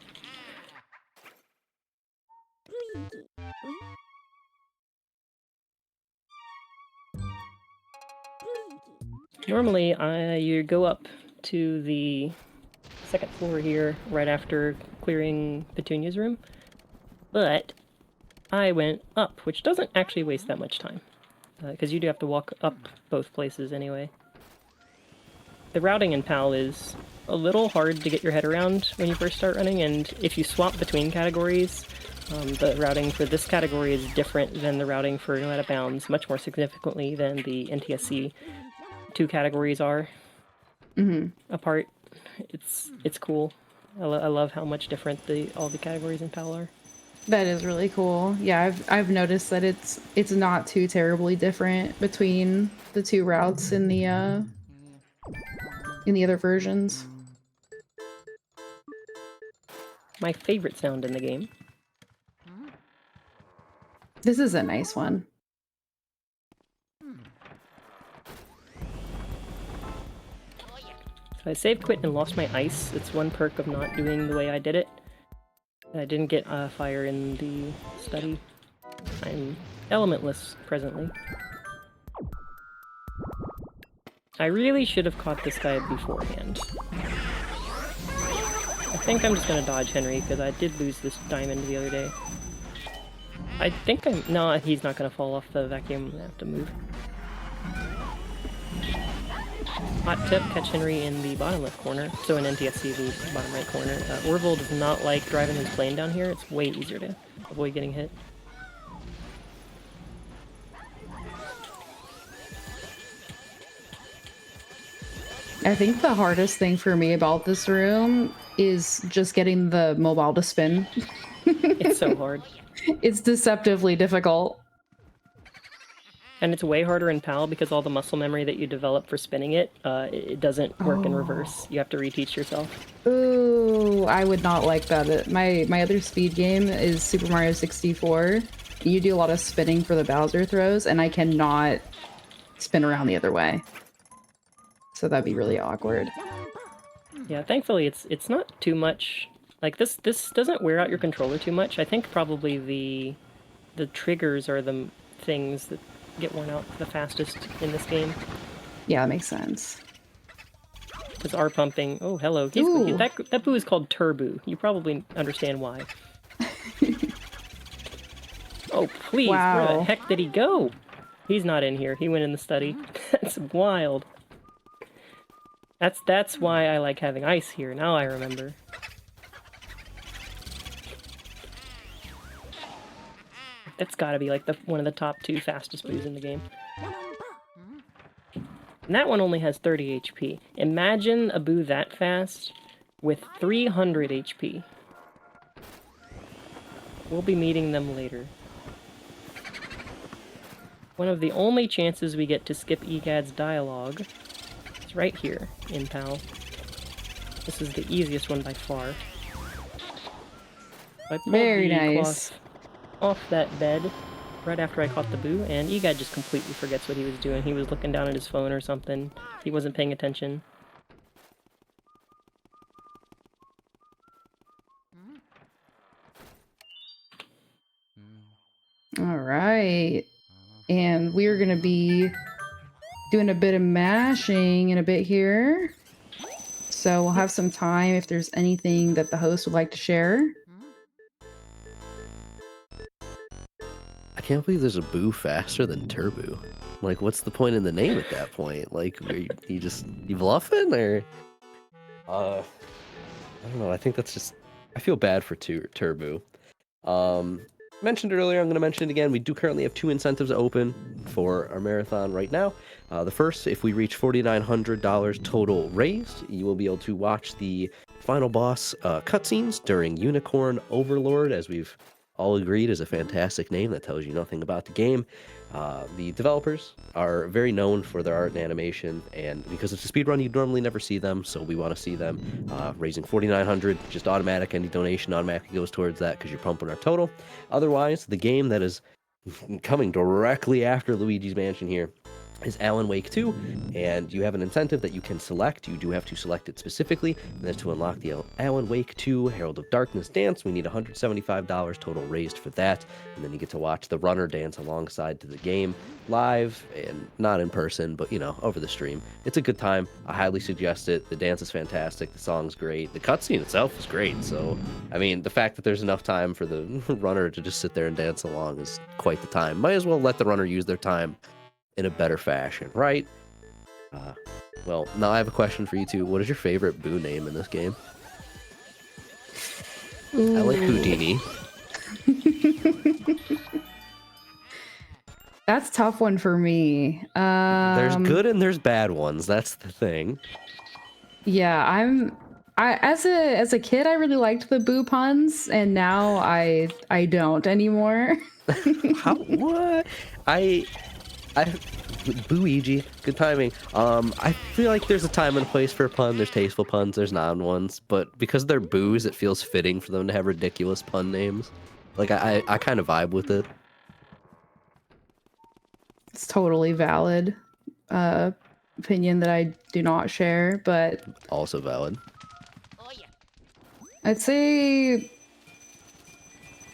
S2: Normally, you go up to the second floor here right after clearing Petunia's room, but I went up, which doesn't actually waste that much time, because you do have to walk up both places anyway. The routing in PAL is a little hard to get your head around when you first start running, and if you swap between categories, the routing for this category is different than the routing for No Out of Bounds, much more significantly than the NTSC 2 categories are apart. It's cool. I love how much different all the categories in PAL are.
S3: That is really cool. Yeah, I've noticed that it's not too terribly different between the two routes in the other versions.
S2: My favorite sound in the game.
S3: This is a nice one.
S2: So I saved quit and lost my ice. It's one perk of not doing the way I did it. I didn't get fire in the study. I'm elementless presently. I really should have caught this guy beforehand. I think I'm just gonna dodge Henry, because I did lose this diamond the other day. I think no, he's not gonna fall off the vacuum. I'm gonna have to move. Hot tip, catch Henry in the bottom left corner, so in NTSC, the bottom right corner. Orville does not like driving his plane down here. It's way easier to avoid getting hit.
S3: I think the hardest thing for me about this room is just getting the mobile to spin.
S2: It's so hard.
S3: It's deceptively difficult.
S2: And it's way harder in PAL because all the muscle memory that you develop for spinning it, it doesn't work in reverse. You have to reteach yourself.
S3: Ooh, I would not like that. My other speed game is Super Mario 64. You do a lot of spinning for the Bowser throws, and I cannot spin around the other way. So that'd be really awkward.
S2: Yeah, thankfully it's not too much. Like this doesn't wear out your controller too much. I think probably the triggers are the things that get worn out the fastest in this game.
S3: Yeah, that makes sense.
S2: Because R pumping. Oh, hello. That boo is called Turbo. You probably understand why. Oh, please.
S3: Wow.
S2: Where the heck did he go? He's not in here. He went in the study. That's wild. That's why I like having ice here. Now I remember. That's gotta be like one of the top 2 fastest boos in the game. And that one only has 30 HP. Imagine a boo that fast with 300 HP. We'll be meeting them later. One of the only chances we get to skip EGAD's dialogue is right here in PAL. This is the easiest one by far. I pulled
S3: Very
S2: the
S3: nice.
S2: cloth off that bed right after I caught the boo, and EGAD just completely forgets what he was doing. He was looking down at his phone or something. He wasn't paying attention.
S3: All right. And we're going to be doing a bit of mashing in a bit here. So we'll have some time if there's anything that the host would like to share.
S1: I can't believe there's a boo faster than Turbo. Like, what's the point in the name at that point? Like, are you bluffing, or? I don't know. I think that's just. I feel bad for Turbo. Mentioned earlier, I'm going to mention it again. We do currently have 2 incentives open for our marathon right now. The first, if we reach $4,900 total raised, you will be able to watch the final boss cutscenes during Unicorn Overlord, as we've all agreed is a fantastic name that tells you nothing about the game. The developers are very known for their art and animation, and because it's a speedrun, you normally never see them, so we want to see them. Raising $4,900, just automatic, any donation automatically goes towards that because you're pumping our total. Otherwise, the game that is coming directly after Luigi's Mansion here is Alan Wake 2, and you have an incentive that you can select. You do have to select it specifically, and that's to unlock the Alan Wake 2 Herald of Darkness dance. We need $175 total raised for that, and then you get to watch the runner dance alongside to the game live, and not in person, but, you know, over the stream. It's a good time. I highly suggest it. The dance is fantastic. The song's great. The cutscene itself is great, so, I mean, the fact that there's enough time for the runner to just sit there and dance along is quite the time. Might as well let the runner use their time in a better fashion, right? Well, now I have a question for you two. What is your favorite Boo name in this game?
S3: Ooh.
S1: I like Houdini.
S3: That's a tough one for me.
S1: There's good and there's bad ones. That's the thing.
S3: Yeah, as a kid I really liked the Boo puns, and now I don't anymore.
S1: How? What? I Luigi, good timing. I feel like there's a time and a place for a pun. There's tasteful puns, there's non ones, but because they're boos, it feels fitting for them to have ridiculous pun names. Like I kind of vibe with it.
S3: It's totally valid opinion that I do not share, but
S1: Also valid.
S3: I'd say,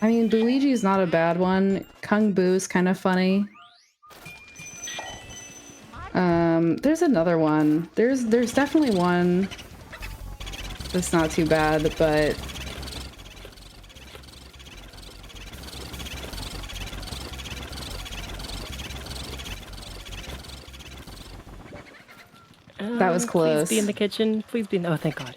S3: I mean, Luigi's not a bad one. Kung Boo's kind of funny. There's another one. There's definitely one that's not too bad, but that was close.
S2: Please be in the kitchen. Please be. Oh, thank God.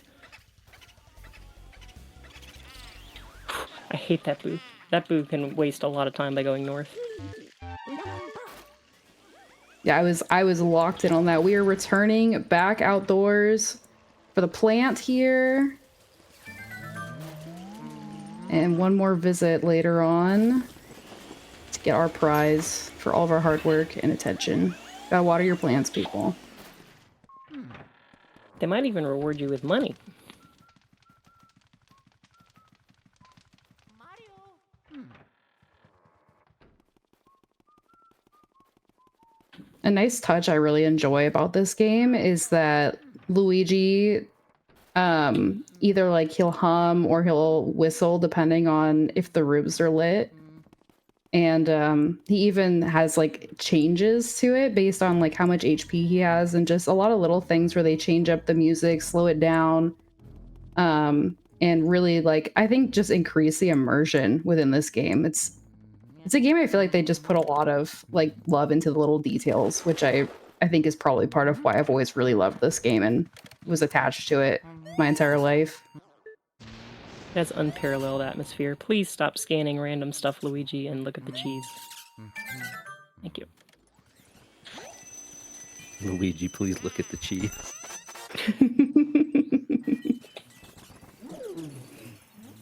S2: I hate that Boo. That Boo can waste a lot of time by going north.
S3: Yeah, I was locked in on that. We are returning back outdoors for the plant here. And one more visit later on to get our prize for all of our hard work and attention. Gotta water your plants, people.
S2: They might even reward you with money.
S3: A nice touch I really enjoy about this game is that Luigi, either like he'll hum or he'll whistle depending on if the rooms are lit. And he even has like changes to it based on like how much HP he has, and just a lot of little things where they change up the music, slow it down, and really, like, I think just increase the immersion within this game. It's a game I feel like they just put a lot of like love into the little details, which I think is probably part of why I've always really loved this game and was attached to it my entire life.
S2: It has unparalleled atmosphere. Please stop scanning random stuff, Luigi, and look at the cheese. Thank you.
S1: Luigi, please look at the cheese.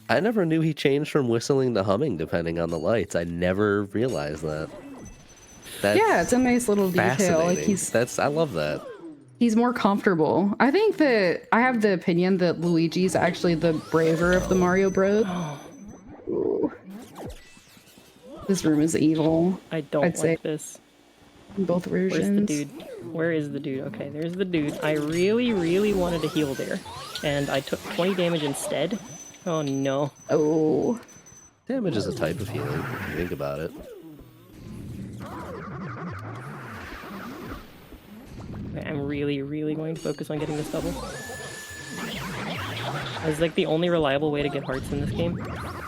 S1: I never knew he changed from whistling to humming depending on the lights. I never realized that. That's
S3: yeah, it's a nice little detail. Like
S1: I love that.
S3: He's more comfortable. I think that I have the opinion that Luigi's actually the braver of the Mario Bros. Ooh. This room is evil.
S2: I don't like this.
S3: In both versions.
S2: Where's the dude? Where is the dude? Okay, there's the dude. I really, really wanted to heal there, and I took 20 damage instead. Oh no.
S3: Oh.
S1: Damage is a type of healing, if you think about it.
S2: Okay, I'm really, really going to focus on getting this double. It's like the only reliable way to get hearts in this game,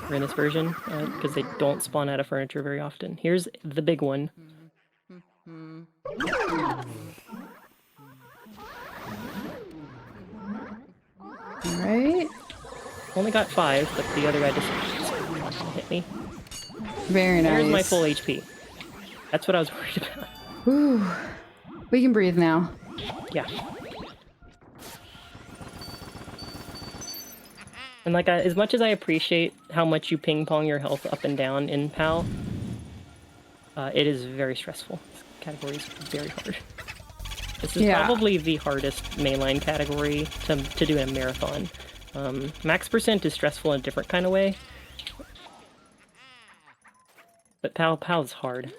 S2: or in this version, because they don't spawn out of furniture very often. Here's the big one.
S3: Alright.
S2: Only got 5, but the other guy just hit me.
S3: Very nice.
S2: There's my full HP. That's what I was worried about.
S3: Whew. We can breathe now.
S2: Yeah. And like, as much as I appreciate how much you ping pong your health up and down in PAL, it is very stressful. This category is very hard. This is probably the hardest mainline category to do in a marathon. Max percent is stressful in a different kind of way. But PAL is hard.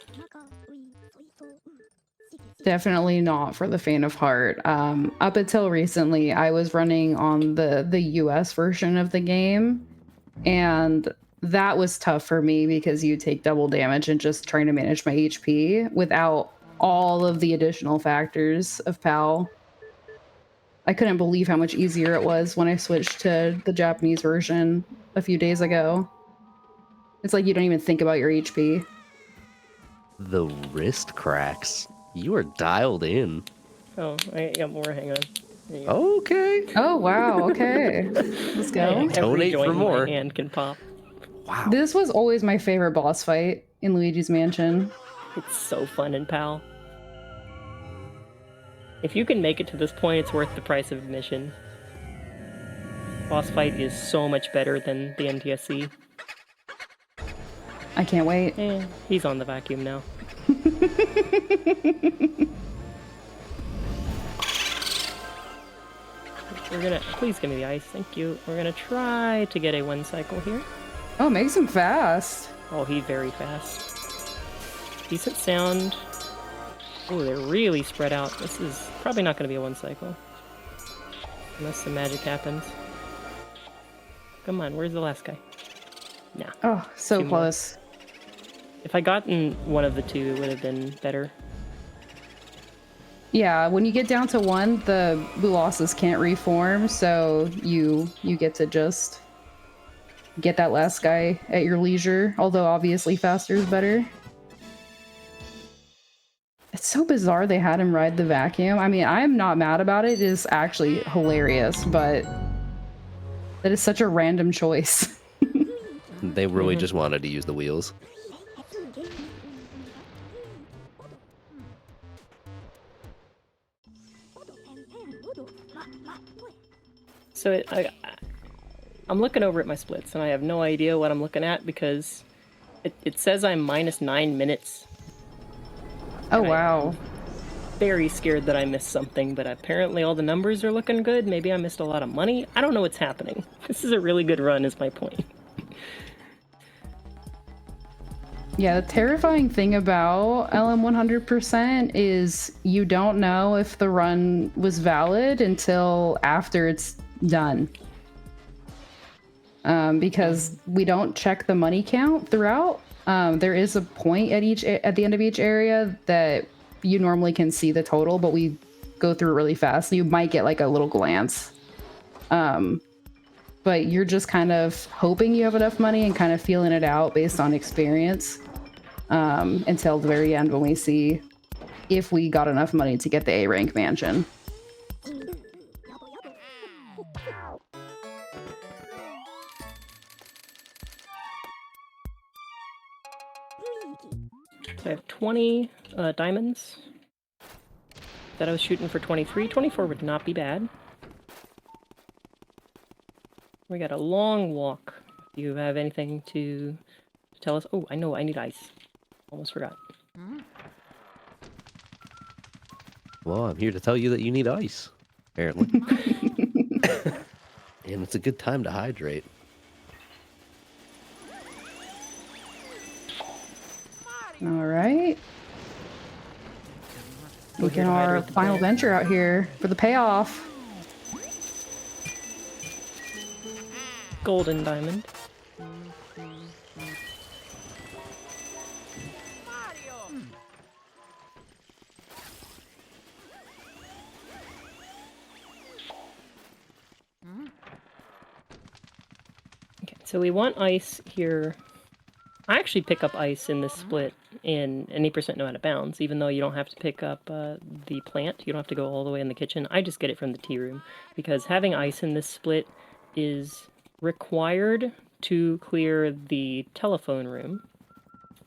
S3: Definitely not for the faint of heart. Up until recently, I was running on the US version of the game, and that was tough for me because you take double damage and just trying to manage my HP without all of the additional factors of PAL. I couldn't believe how much easier it was when I switched to the Japanese version a few days ago. It's like you don't even think about your HP.
S1: The wrist cracks. You are dialed in.
S2: Oh, I got more. Hang on. There you go.
S1: Okay.
S3: Oh, wow. Okay. Let's go.
S2: Every
S1: Donate
S2: joint
S1: for
S2: in
S1: more.
S2: my hand can pop.
S1: Wow.
S3: This was always my favorite boss fight in Luigi's Mansion.
S2: It's so fun in PAL. If you can make it to this point, it's worth the price of admission. Boss fight is so much better than the MTSC.
S3: I can't wait.
S2: He's on the vacuum now. We're gonna... Please give me the ice, thank you. We're gonna try to get a 1 cycle here.
S3: Oh, it makes him fast.
S2: Oh, he's very fast. Decent sound. Oh, they're really spread out. This is probably not gonna be a 1 cycle. Unless some magic happens. Come on, where's the last guy? Nah.
S3: Oh, so
S2: Two more.
S3: close.
S2: If I gotten one of the two, it would have been better.
S3: Yeah, when you get down to 1, the Bulosses can't reform, so you get to just get that last guy at your leisure, although obviously faster is better. It's so bizarre they had him ride the vacuum. I mean, I'm not mad about it. It is actually hilarious, but that is such a random choice.
S1: They really just wanted to use the wheels.
S2: So I'm looking over at my splits, and I have no idea what I'm looking at because it says I'm minus 9 minutes.
S3: Oh,
S2: And
S3: wow.
S2: Very scared that I missed something, but apparently all the numbers are looking good. Maybe I missed a lot of money. I don't know what's happening. This is a really good run, is my point.
S3: Yeah, the terrifying thing about LM 100% is you don't know if the run was valid until after it's done. Because we don't check the money count throughout. There is a point at the end of each area that you normally can see the total, but we go through really fast. You might get like a little glance. But you're just kind of hoping you have enough money and kind of feeling it out based on experience. Until the very end when we see if we got enough money to get the A rank mansion.
S2: So I have 20 diamonds that I was shooting for 23. 24 would not be bad. We got a long walk. Do you have anything to tell us? Oh, I know, I need ice. Almost forgot.
S1: Well, I'm here to tell you that you need ice, apparently. And it's a good time to hydrate.
S3: All right.
S2: Go
S3: Making
S2: here to
S3: our
S2: hydrate the
S3: final
S2: plant.
S3: venture out here for the payoff.
S2: Golden diamond. Okay, so we want ice here. I actually pick up ice in this split in any percent no out of bounds, even though you don't have to pick up the plant. You don't have to go all the way in the kitchen. I just get it from the tea room, because having ice in this split is required to clear the telephone room,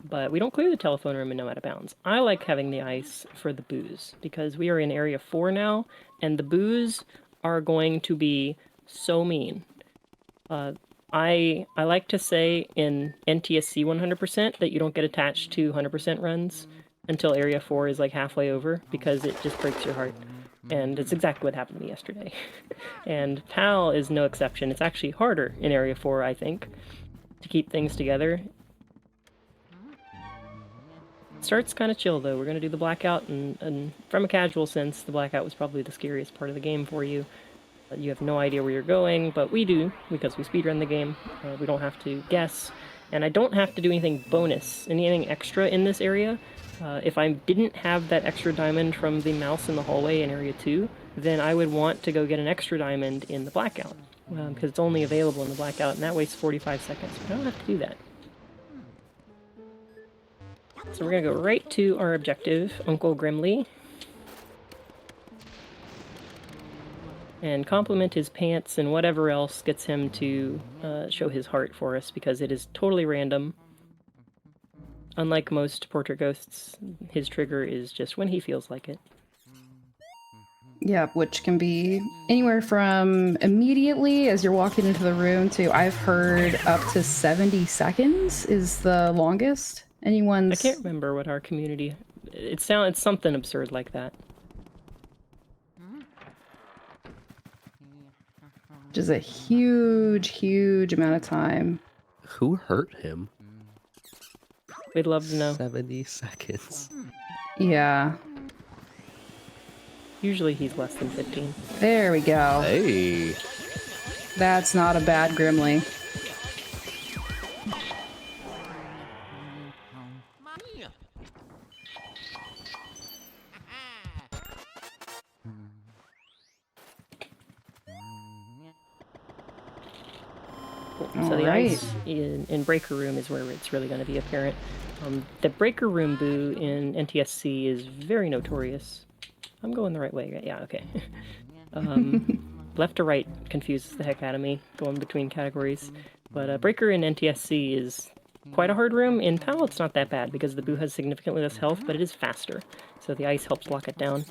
S2: but we don't clear the telephone room in no out of bounds. I like having the ice for the booze, because we are in area 4 now, and the booze are going to be so mean. I like to say in NTSC 100% that you don't get attached to 100% runs until area 4 is like halfway over, because it just breaks your heart. And it's exactly what happened to me yesterday. And PAL is no exception. It's actually harder in area 4, I think, to keep things together. starts kind of chill, though. We're going to do the blackout, and from a casual sense, the blackout was probably the scariest part of the game for you. You have no idea where you're going, but we do, because we speedrun the game. We don't have to guess, and I don't have to do anything bonus, anything extra in this area. If I didn't have that extra diamond from the mouse in the hallway in Area 2, then I would want to go get an extra diamond in the blackout, because it's only available in the blackout, and that wastes 45 seconds. I don't have to do that. So we're going to go right to our objective, Uncle Grimly. And compliment his pants and whatever else gets him to show his heart for us, because it is totally random. Unlike most portrait ghosts, his trigger is just when he feels like it.
S3: Yeah, which can be anywhere from immediately as you're walking into the room to, I've heard, up to 70 seconds is the longest. Anyone's...
S2: I can't remember what our community... It's something absurd like that.
S3: Which is a huge, huge amount of time.
S1: Who hurt him?
S2: We'd love to know.
S1: 70 seconds.
S3: Yeah.
S2: Usually he's less than 15.
S3: There we go.
S1: Hey.
S3: That's not a bad Grimly.
S2: So the ice in Breaker Room is where it's really going to be apparent. The Breaker Room boo in NTSC is very notorious. I'm going the right way. Yeah, okay. Left to right confuses the heck out of me, going between categories. But Breaker in NTSC is quite a hard room. In PAL, it's not that bad because the boo has significantly less health, but it is faster. So the ice helps lock it down.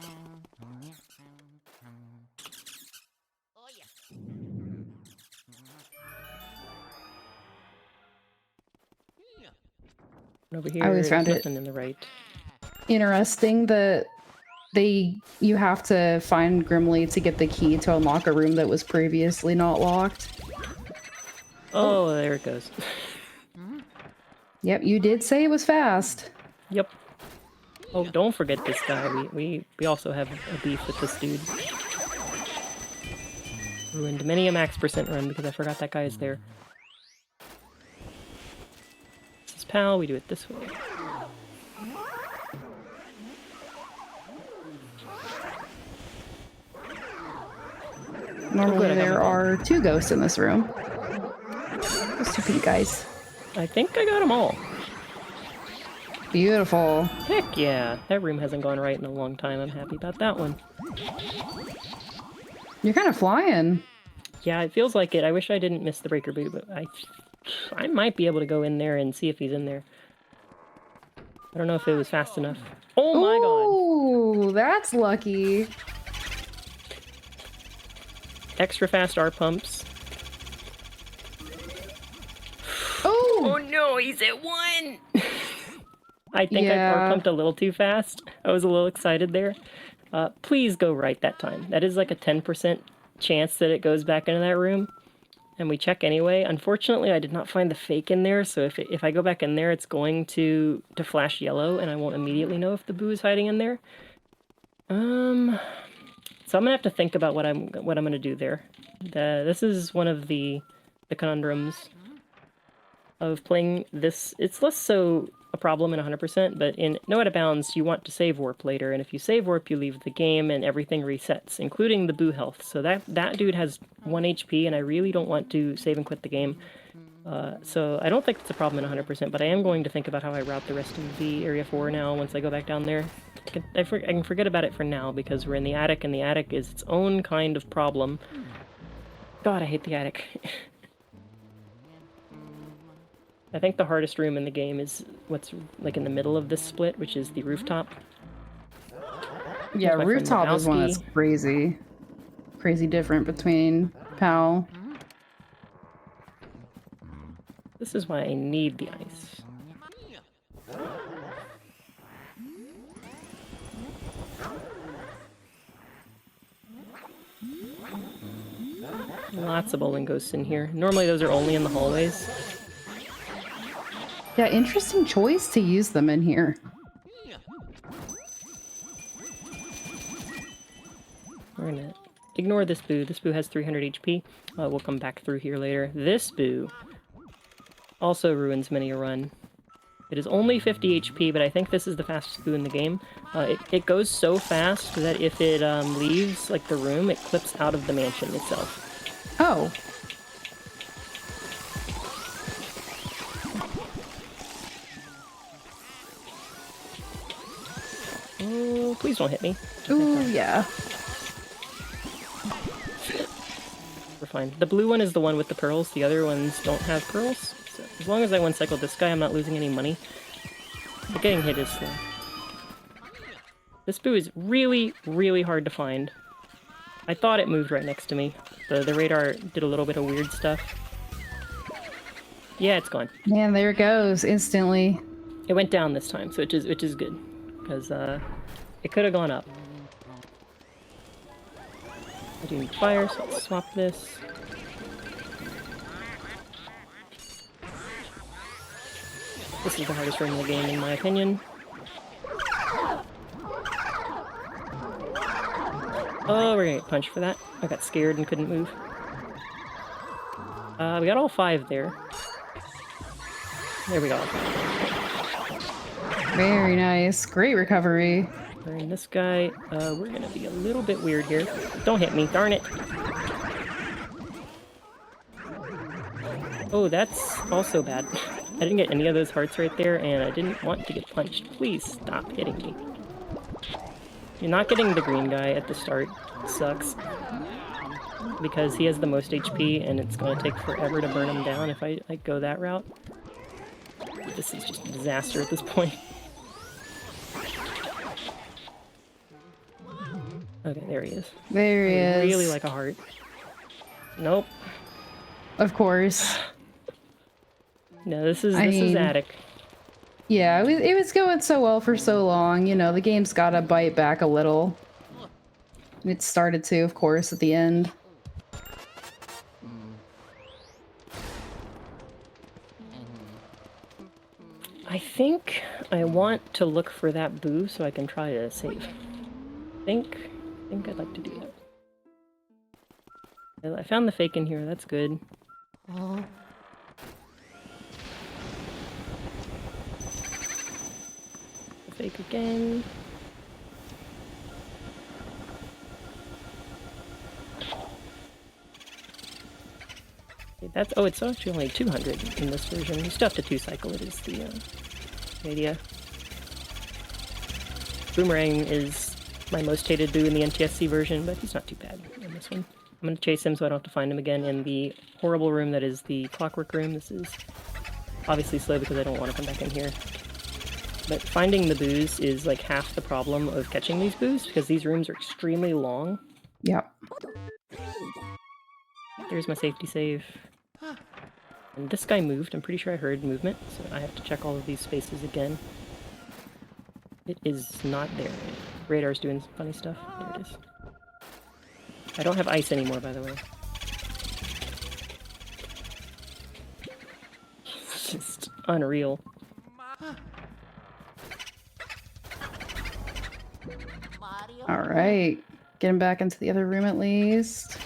S2: Over here,
S3: I always found it
S2: in the right.
S3: Interesting that you have to find Grimly to get the key to unlock a room that was previously not locked.
S2: Oh, there it goes.
S3: Yep, you did say it was fast.
S2: Yep. Oh, don't forget this guy. We also have a beef with this dude. Ruined many a max % run because I forgot that guy is there. This is PAL, we do it this way.
S3: Normally there are 2 ghosts in this room. Those 2 pink guys.
S2: I think I got them all.
S3: Beautiful.
S2: Heck yeah. That room hasn't gone right in a long time. I'm happy about that one.
S3: You're kind of flying.
S2: Yeah, it feels like it. I wish I didn't miss the breaker boot, but I might be able to go in there and see if he's in there. I don't know if it was fast enough. Oh my god!
S3: Oh, that's lucky.
S2: Extra fast R pumps.
S3: Oh!
S2: Oh no, he's at 1! I think I R pumped a little too fast. I was a little excited there. Please go right that time. That is like a 10% chance that it goes back into that room. And we check anyway. Unfortunately, I did not find the fake in there, so if I go back in there, it's going to flash yellow, and I won't immediately know if the boo is hiding in there. So I'm gonna have to think about what I'm gonna do there. This is one of the conundrums of playing this. It's less so a problem in 100%, but in No Out of Bounds, you want to save warp later, and if you save warp, you leave the game, and everything resets, including the boo health. So that dude has 1 HP, and I really don't want to save and quit the game. So I don't think it's a problem in 100%, but I am going to think about how I route the rest of the Area 4 now once I go back down there. I can forget about it for now, because we're in the attic, and the attic is its own kind of problem. God, I hate the attic. I think the hardest room in the game is what's like in the middle of this split, which is the rooftop.
S3: Yeah, rooftop is one that's crazy. Crazy different between PAL.
S2: This is why I need the ice. Lots of bowling ghosts in here. Normally those are only in the hallways.
S3: Yeah, interesting choice to use them in here.
S2: ignore this boo. This boo has 300 HP. We'll come back through here later. This boo also ruins many a run. It is only 50 HP, but I think this is the fastest boo in the game. It goes so fast that if it leaves like the room, it clips out of the mansion itself.
S3: Oh.
S2: Oh, please don't hit me.
S3: Ooh, yeah.
S2: We're fine. The blue one is the one with the pearls. The other ones don't have pearls. So as long as I one-cycle this guy, I'm not losing any money. But getting hit is slow. This boo is really, really hard to find. I thought it moved right next to me. The radar did a little bit of weird stuff. Yeah, it's gone.
S3: Man, there it goes, instantly.
S2: It went down this time, so which is good. Because it could have gone up. I do need fire, so let's swap this. This is the hardest room in the game, in my opinion. Oh, we're gonna get punched for that. I got scared and couldn't move. We got all 5 there. There we go.
S3: Very nice. Great recovery.
S2: And this guy, we're gonna be a little bit weird here. Don't hit me, darn it! Oh, that's also bad. I didn't get any of those hearts right there, and I didn't want to get punched. Please stop hitting me. You're not getting the green guy at the start. It sucks. Because he has the most HP, and it's going to take forever to burn him down if I go that route. This is just a disaster at this point. Okay, there he is.
S3: There he is.
S2: Really like a heart. Nope.
S3: Of course.
S2: No, this is attic.
S3: Yeah, it was going so well for so long. You know, the game's gotta bite back a little. It started to, of course, at the end.
S2: I think I want to look for that boo so I can try to save. I think I'd like to do that. I found the fake in here, that's good. The fake again. Okay, that's, oh, it's actually only 200 in this version. You still have to 2-cycle it is the idea. Boomerang is my most hated boo in the NTSC version, but he's not too bad in this one. I'm going to chase him so I don't have to find him again in the horrible room that is the clockwork room. This is obviously slow because I don't want to come back in here. But finding the boos is like half the problem of catching these boos, because these rooms are extremely long.
S3: Yep.
S2: There's my safety save. And this guy moved. I'm pretty sure I heard movement, so I have to check all of these spaces again. It is not there. Radar's doing some funny stuff. There it is. I don't have ice anymore, by the way. It's just unreal.
S3: Alright. Get him back into the other room at least.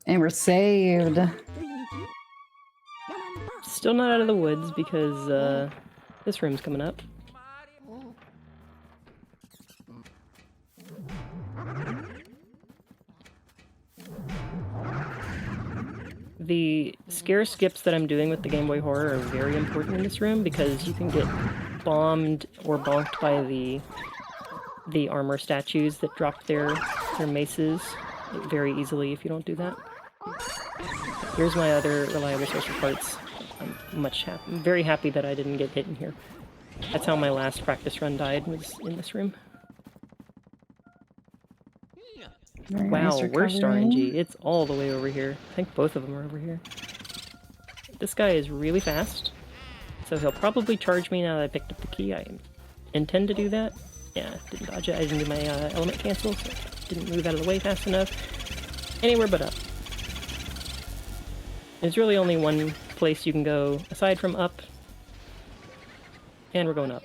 S3: And we're saved.
S2: Still not out of the woods because this room's coming up. The scare skips that I'm doing with the Game Boy Horror are very important in this room because you can get bombed or bonked by the armor statues that drop their maces very easily if you don't do that. Here's my other reliable source of parts. I'm very happy that I didn't get hit in here. That's how my last practice run died, was in this room.
S3: Very
S2: Wow,
S3: nice
S2: worst
S3: recovering.
S2: RNG. It's all the way over here. I think both of them are over here. This guy is really fast, so he'll probably charge me now that I picked up the key. I intend to do that. Yeah, didn't dodge it. I didn't do my element cancel, so didn't move out of the way fast enough. Anywhere but up. There's really only one place you can go aside from up. And we're going up.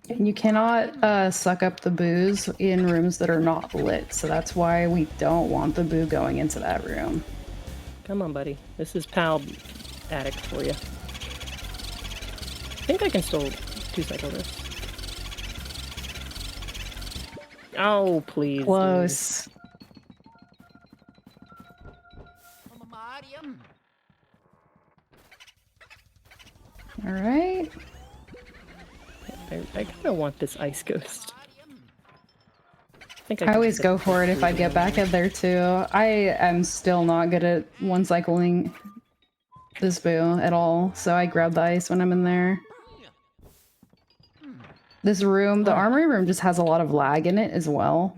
S3: And you cannot suck up the booze in rooms that are not lit, so that's why we don't want the boo going into that room.
S2: Come on, buddy. This is PAL addict for you. I think I can still 2-cycle this. Oh, please.
S3: Close. All right.
S2: I kind of want this ice ghost.
S3: I always go for it if I get back in there too. I am still not good at one-cycling this boo at all, so I grab the ice when I'm in there. This room, the armory room, just has a lot of lag in it as well.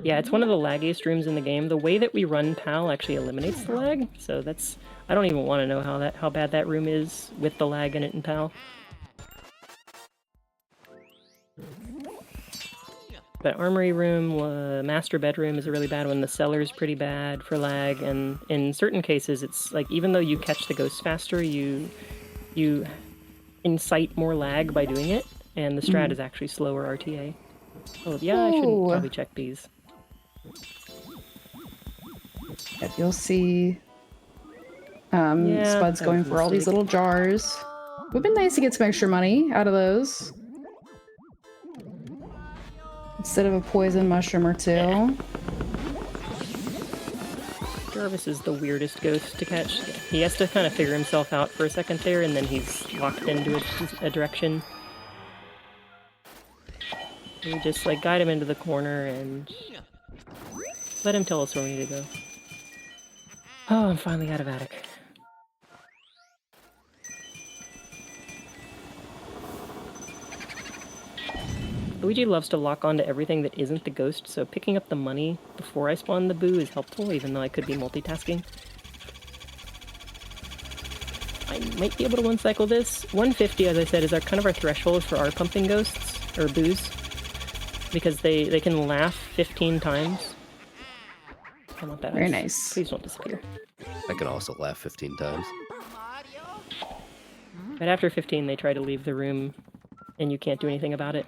S2: Yeah, it's one of the laggiest rooms in the game. The way that we run PAL actually eliminates the lag, so that's... I don't even want to know how bad that room is with the lag in it in PAL. But armory room, master bedroom is a really bad one. The cellar's pretty bad for lag, and in certain cases, it's like even though you catch the ghosts faster, you incite more lag by doing it, and the strat is actually slower RTA. Oh yeah, I shouldn't probably check these.
S3: If you'll see, Spud's going for all these little jars. It would be nice to get some extra money out of those. Instead of a poison mushroom or two.
S2: Jarvis is the weirdest ghost to catch. He has to kind of figure himself out for a second there, and then he's locked into a direction. We just like guide him into the corner and let him tell us where we need to go. Oh, I'm finally out of attic. Luigi loves to lock onto everything that isn't the ghost, so picking up the money before I spawn the boo is helpful, even though I could be multitasking. I might be able to one-cycle this. 150, as I said, is kind of our threshold for our pumping ghosts, or boos, because they can laugh 15 times. I want that.
S3: Very nice.
S2: Please don't disappear.
S1: I can also laugh 15 times.
S2: Right after 15, they try to leave the room, and you can't do anything about it.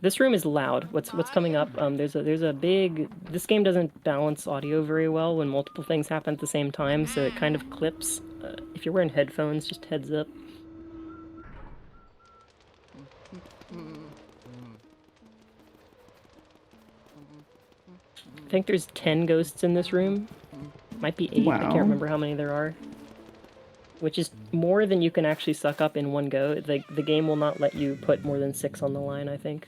S2: This room is loud. What's coming up? There's a big... This game doesn't balance audio very well when multiple things happen at the same time, so it kind of clips. If you're wearing headphones, just heads up. I think there's 10 ghosts in this room. Might be 8.
S3: Wow.
S2: I can't remember how many there are. Which is more than you can actually suck up in one go. The game will not let you put more than 6 on the line, I think.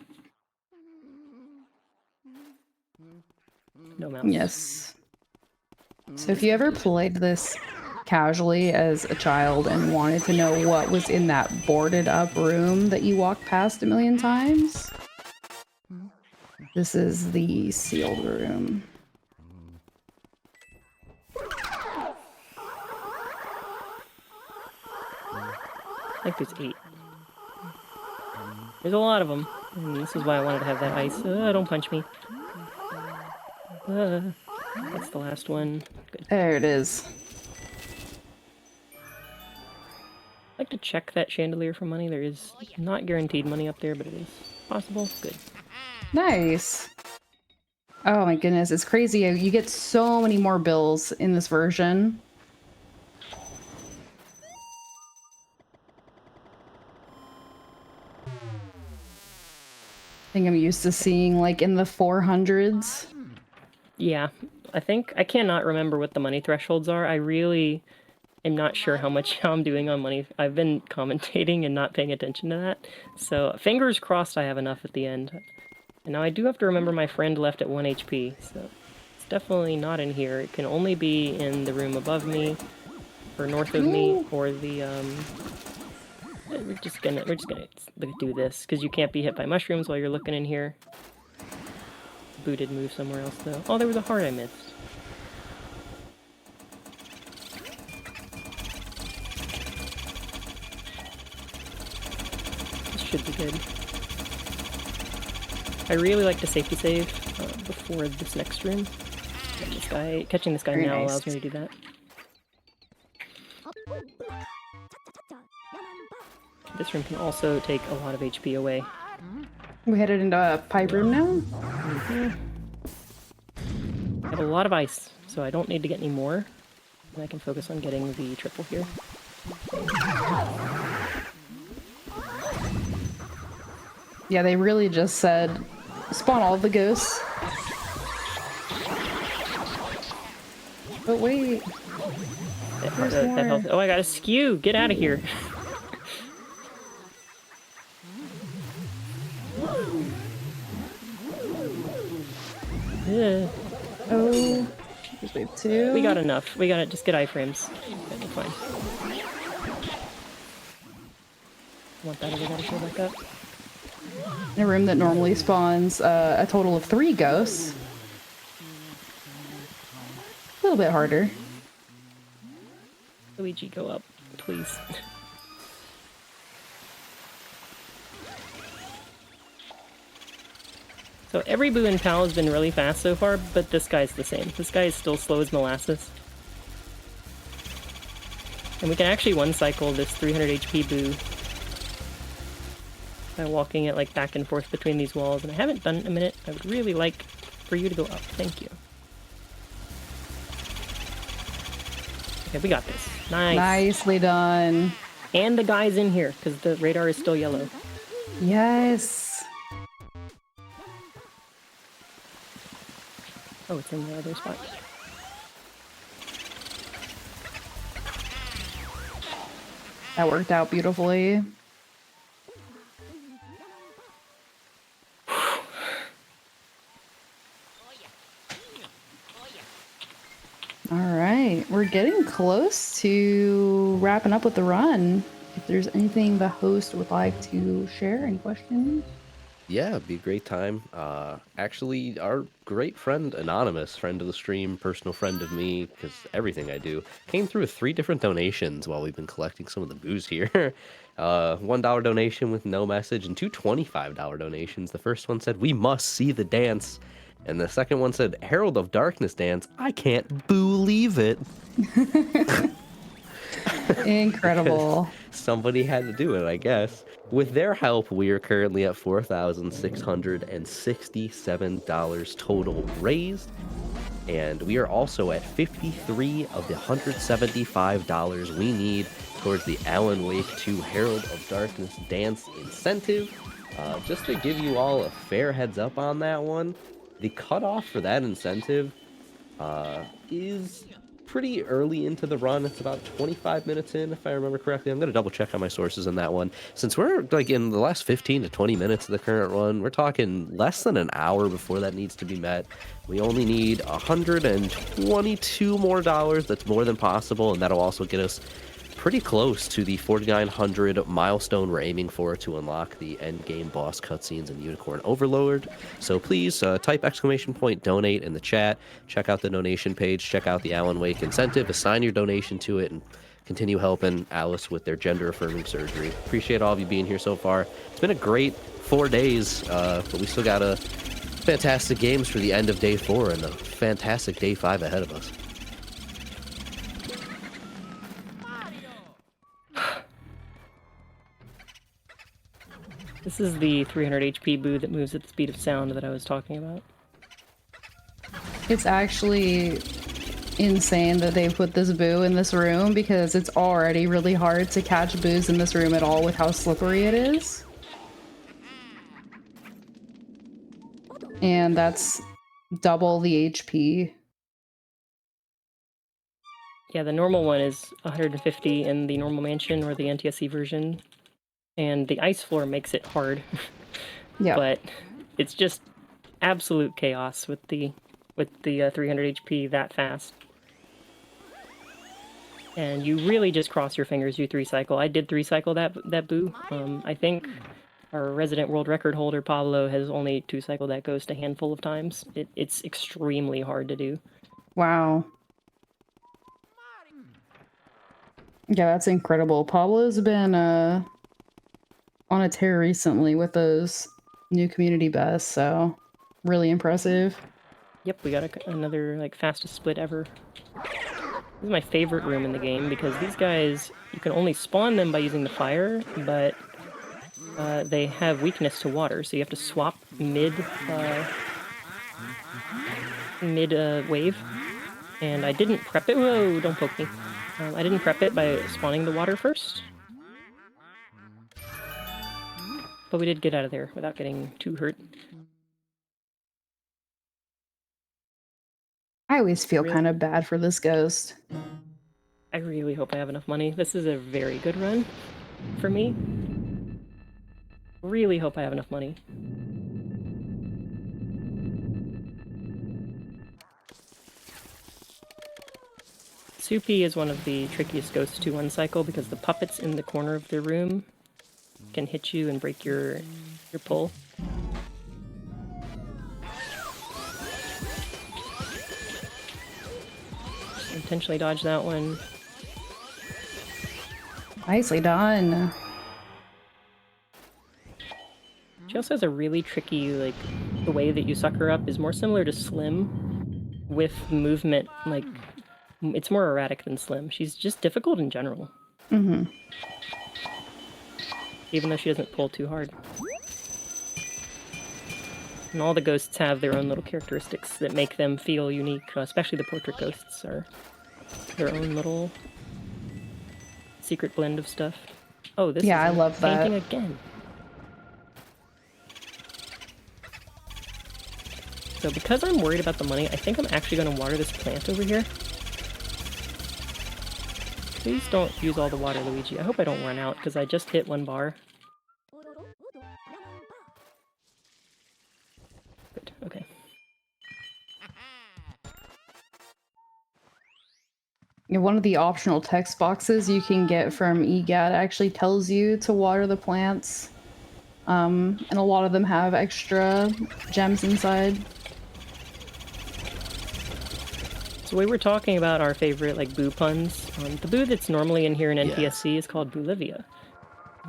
S2: No mouse.
S3: Yes. So if you ever played this casually as a child and wanted to know what was in that boarded up room that you walked past a million times, this is the sealed room.
S2: I think there's 8. There's a lot of them. And this is why I wanted to have that ice. Don't punch me. That's the last one. Good.
S3: There it is.
S2: I'd like to check that chandelier for money. There is not guaranteed money up there, but it is possible. Good.
S3: Nice. Oh my goodness, it's crazy. You get so many more bills in this version. I think I'm used to seeing like in the 400s.
S2: Yeah, I cannot remember what the money thresholds are. I really am not sure how I'm doing on money. I've been commentating and not paying attention to that. So fingers crossed I have enough at the end. And now I do have to remember my friend left at 1 HP, so it's definitely not in here. It can only be in the room above me, or north of me, or the, we're just gonna do this, because you can't be hit by mushrooms while you're looking in here. Boo did move somewhere else, though. Oh, there was a heart I missed. This should be good. I really like to safety save before this next room. And this guy, catching this guy
S3: Very
S2: now
S3: nice.
S2: allows me to do that. This room can also take a lot of HP away.
S3: We headed into a pipe room now?
S2: I have a lot of ice, so I don't need to get any more. And I can focus on getting the triple here.
S3: Yeah, they really just said, spawn all the ghosts. But wait. There's more.
S2: Oh, I got a skew! Get out of here! Yeah.
S3: Oh. There's wave 2.
S2: We got enough. We got it. Just get iframes. That'll be fine. Want that over there to show back up?
S3: In a room that normally spawns a total of 3 ghosts. A little bit harder.
S2: Luigi, go up, please. So every Boo and Pal has been really fast so far, but this guy's the same. This guy is still slow as molasses. And we can actually one-cycle this 300 HP Boo by walking it like back and forth between these walls, and I haven't done it in a minute. I would really like for you to go up. Thank you. Okay, we got this. Nice.
S3: Nicely done.
S2: And the guy's in here, because the radar is still yellow.
S3: Yes.
S2: Oh, it's in the other spot.
S3: That worked out beautifully. All right, we're getting close to wrapping up with the run. If there's anything the host would like to share, any questions?
S1: Yeah, it'd be a great time. Actually, our great friend, Anonymous, friend of the stream, personal friend of me, because everything I do, came through with 3 different donations while we've been collecting some of the booze here. $1 donation with no message, and 2 $25 donations. The first one said, "We must see the dance." And the second one said, "Herald of Darkness dance. I can't believe it."
S3: Incredible.
S1: Somebody had to do it, I guess. With their help, we are currently at $4,667 total raised. And we are also at 53 of the $175 we need towards the Alan Wake 2 Herald of Darkness dance incentive. Just to give you all a fair heads up on that one, the cutoff for that incentive is pretty early into the run. It's about 25 minutes in, if I remember correctly. I'm going to double check on my sources on that one. Since we're like in the last 15 to 20 minutes of the current run, we're talking less than an hour before that needs to be met. We only need $122 more. That's more than possible, and that'll also get us pretty close to the 4,900 milestone we're aiming for to unlock the end game boss cutscenes and Unicorn Overlord. So please type !donate in the chat. Check out the donation page. Check out the Alan Wake incentive. Assign your donation to it and continue helping Alice with their gender affirming surgery. Appreciate all of you being here so far. It's been a great 4 days, but we still got a fantastic games for the end of day 4 and a fantastic day 5 ahead of us.
S2: This is the 300 HP Boo that moves at the speed of sound that I was talking about.
S3: It's actually insane that they put this boo in this room because it's already really hard to catch boos in this room at all with how slippery it is. And that's double the HP.
S2: Yeah, the normal one is 150 in the normal mansion or the NTSC version. And the ice floor makes it hard.
S3: Yeah.
S2: But it's just absolute chaos with the 300 HP that fast. And you really just cross your fingers you 3-cycle. I did 3-cycle that boo. I think our resident world record holder Pablo has only 2-cycled that ghost a handful of times. It's extremely hard to do.
S3: Wow. Yeah, that's incredible. Pablo's been on a tear recently with those New community best, so really impressive.
S2: Yep, we got another like fastest split ever. This is my favorite room in the game because these guys, you can only spawn them by using the fire, but they have weakness to water, so you have to swap mid wave. And I didn't prep it. Whoa! Don't poke me. I didn't prep it by spawning the water first. But we did get out of there without getting too hurt.
S3: I always feel kind of bad for this ghost.
S2: I really hope I have enough money. This is a very good run for me. Really hope I have enough money. Soupy is one of the trickiest ghosts to uncycle because the puppets in the corner of the room can hit you and break your pull. Intentionally dodge that one.
S3: Nicely done.
S2: She also has a really tricky, like, the way that you suck her up is more similar to Slim with movement, like, it's more erratic than Slim. She's just difficult in general.
S3: Mm-hmm.
S2: Even though she doesn't pull too hard. And all the ghosts have their own little characteristics that make them feel unique, especially the portrait ghosts are their own little secret blend of stuff. Oh, this is
S3: I love that.
S2: fainting again. So because I'm worried about the money, I think I'm actually going to water this plant over here. Please don't use all the water, Luigi. I hope I don't run out, because I just hit 1 bar. Good, okay.
S3: One of the optional text boxes you can get from EGAD actually tells you to water the plants. And a lot of them have extra gems inside.
S2: So we were talking about our favorite, like, boo puns. The boo that's normally in here in NPSC is called Boolivia.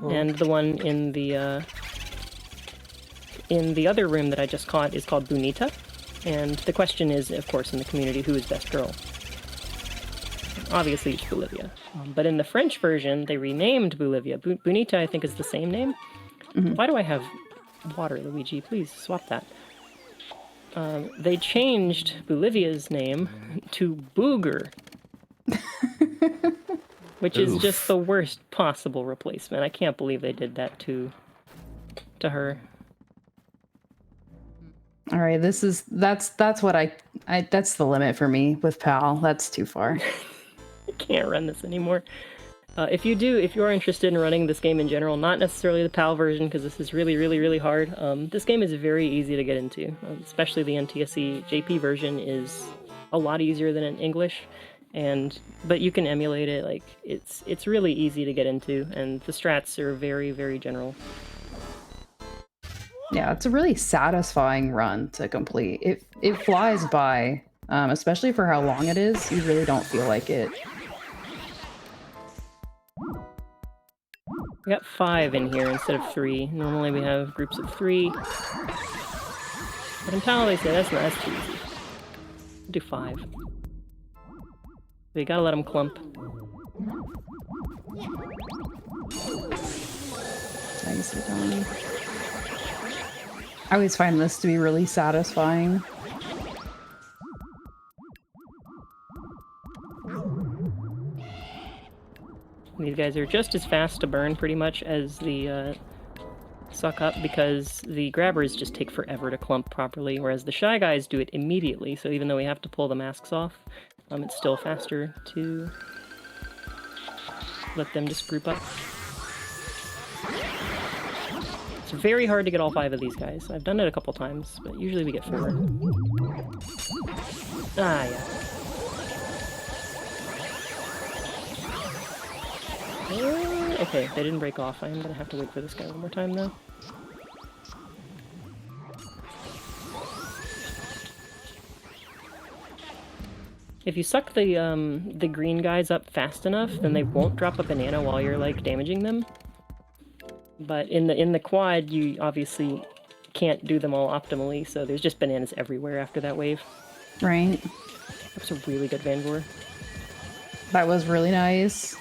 S2: Oh. And the one in the other room that I just caught is called Bonita. And the question is, of course, in the community, who is best girl? Obviously, it's Boolivia. But in the French version, they renamed Boolivia. Bonita, I think, is the same name. Mm-hmm. Why do I have water, Luigi? Please swap that. They changed Boolivia's name to Booger. Which is just the worst possible replacement. I can't believe they did that to her.
S3: All right, that's what that's the limit for me with PAL. That's too far.
S2: I can't run this anymore. If you are interested in running this game in general, not necessarily the PAL version, because this is really, really, really hard. This game is very easy to get into, especially the NTSC JP version is a lot easier than in English, but you can emulate it. Like it's really easy to get into, and the strats are very, very general.
S3: Yeah, it's a really satisfying run to complete. It flies by, especially for how long it is. You really don't feel like it.
S2: We got 5 in here instead of 3. Normally we have groups of 3. But in PAL they say that's too easy. We'll do 5. We gotta let them clump.
S3: Nicely done. I always find this to be really satisfying.
S2: These guys are just as fast to burn, pretty much, as the suck up, because the grabbers just take forever to clump properly, whereas the shy guys do it immediately, so even though we have to pull the masks off, it's still faster to let them just group up. It's very hard to get all 5 of these guys. I've done it a couple times, but usually we get 4. Ah, yeah. Okay, they didn't break off. I am gonna have to wait for this guy one more time, though. If you suck the green guys up fast enough, then they won't drop a banana while you're, like, damaging them. But in the quad, you obviously can't do them all optimally, so there's just bananas everywhere after that wave.
S3: Right.
S2: That was a really good Vanvor.
S3: That was really nice.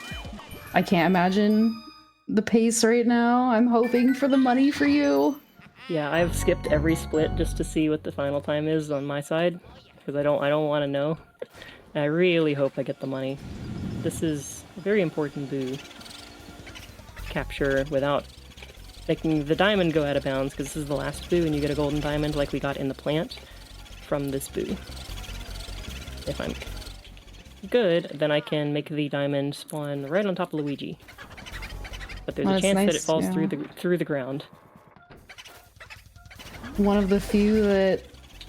S3: I can't imagine the pace right now. I'm hoping for the money for you.
S2: Yeah, I've skipped every split just to see what the final time is on my side, because I don't want to know. And I really hope I get the money. This is a very important boo. Capture without making the diamond go out of bounds, because this is the last boo and you get a golden diamond like we got in the plant from this boo. If I'm good, then I can make the diamond spawn right on top of Luigi. But there's a chance that it falls through the ground.
S3: One of the few that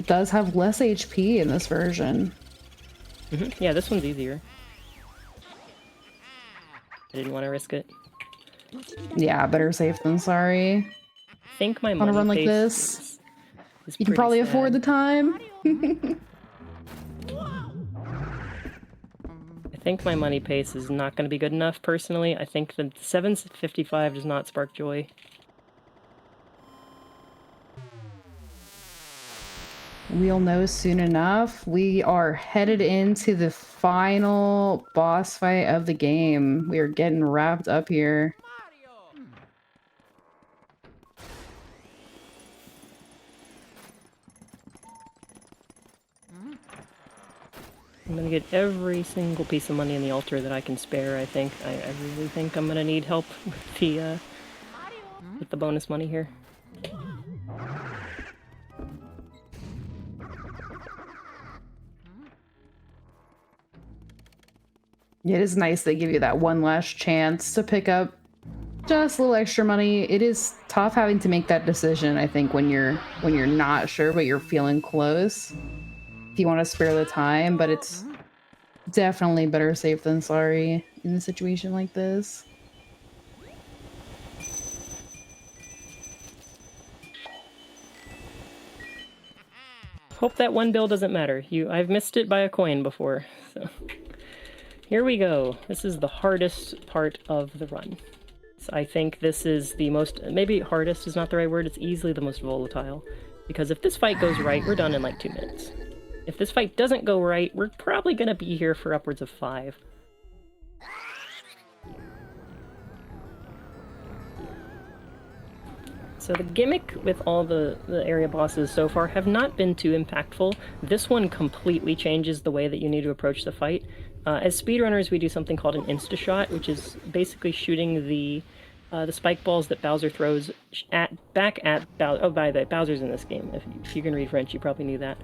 S3: does have less HP in this version.
S2: Yeah, this one's easier. I didn't want to risk it.
S3: Yeah, better safe than sorry.
S2: I think my
S3: On
S2: money
S3: a run like
S2: pace
S3: this,
S2: is
S3: you can probably afford the time.
S2: I think my money pace is not going to be good enough, personally. I think the 755 does not spark joy.
S3: We'll know soon enough. We are headed into the final boss fight of the game. We are getting wrapped up here.
S2: I'm gonna get every single piece of money in the altar that I can spare, I think. I really think I'm gonna need help with the bonus money here.
S3: It is nice they give you that one last chance to pick up just a little extra money. It is tough having to make that decision, I think, when you're not sure but you're feeling close. If you want to spare the time, but it's definitely better safe than sorry in a situation like this.
S2: Hope that one bill doesn't matter. I've missed it by a coin before, so... Here we go. This is the hardest part of the run. So I think this is the most... Maybe hardest is not the right word, it's easily the most volatile. Because if this fight goes right, we're done in like 2 minutes. If this fight doesn't go right, we're probably gonna be here for upwards of 5. So the gimmick with all the area bosses so far have not been too impactful. This one completely changes the way that you need to approach the fight. As speedrunners, we do something called an insta-shot, which is basically shooting the spike balls that Bowser throws back at Bowser. Oh, by the way, Bowser's in this game. If you can read French, you probably knew that.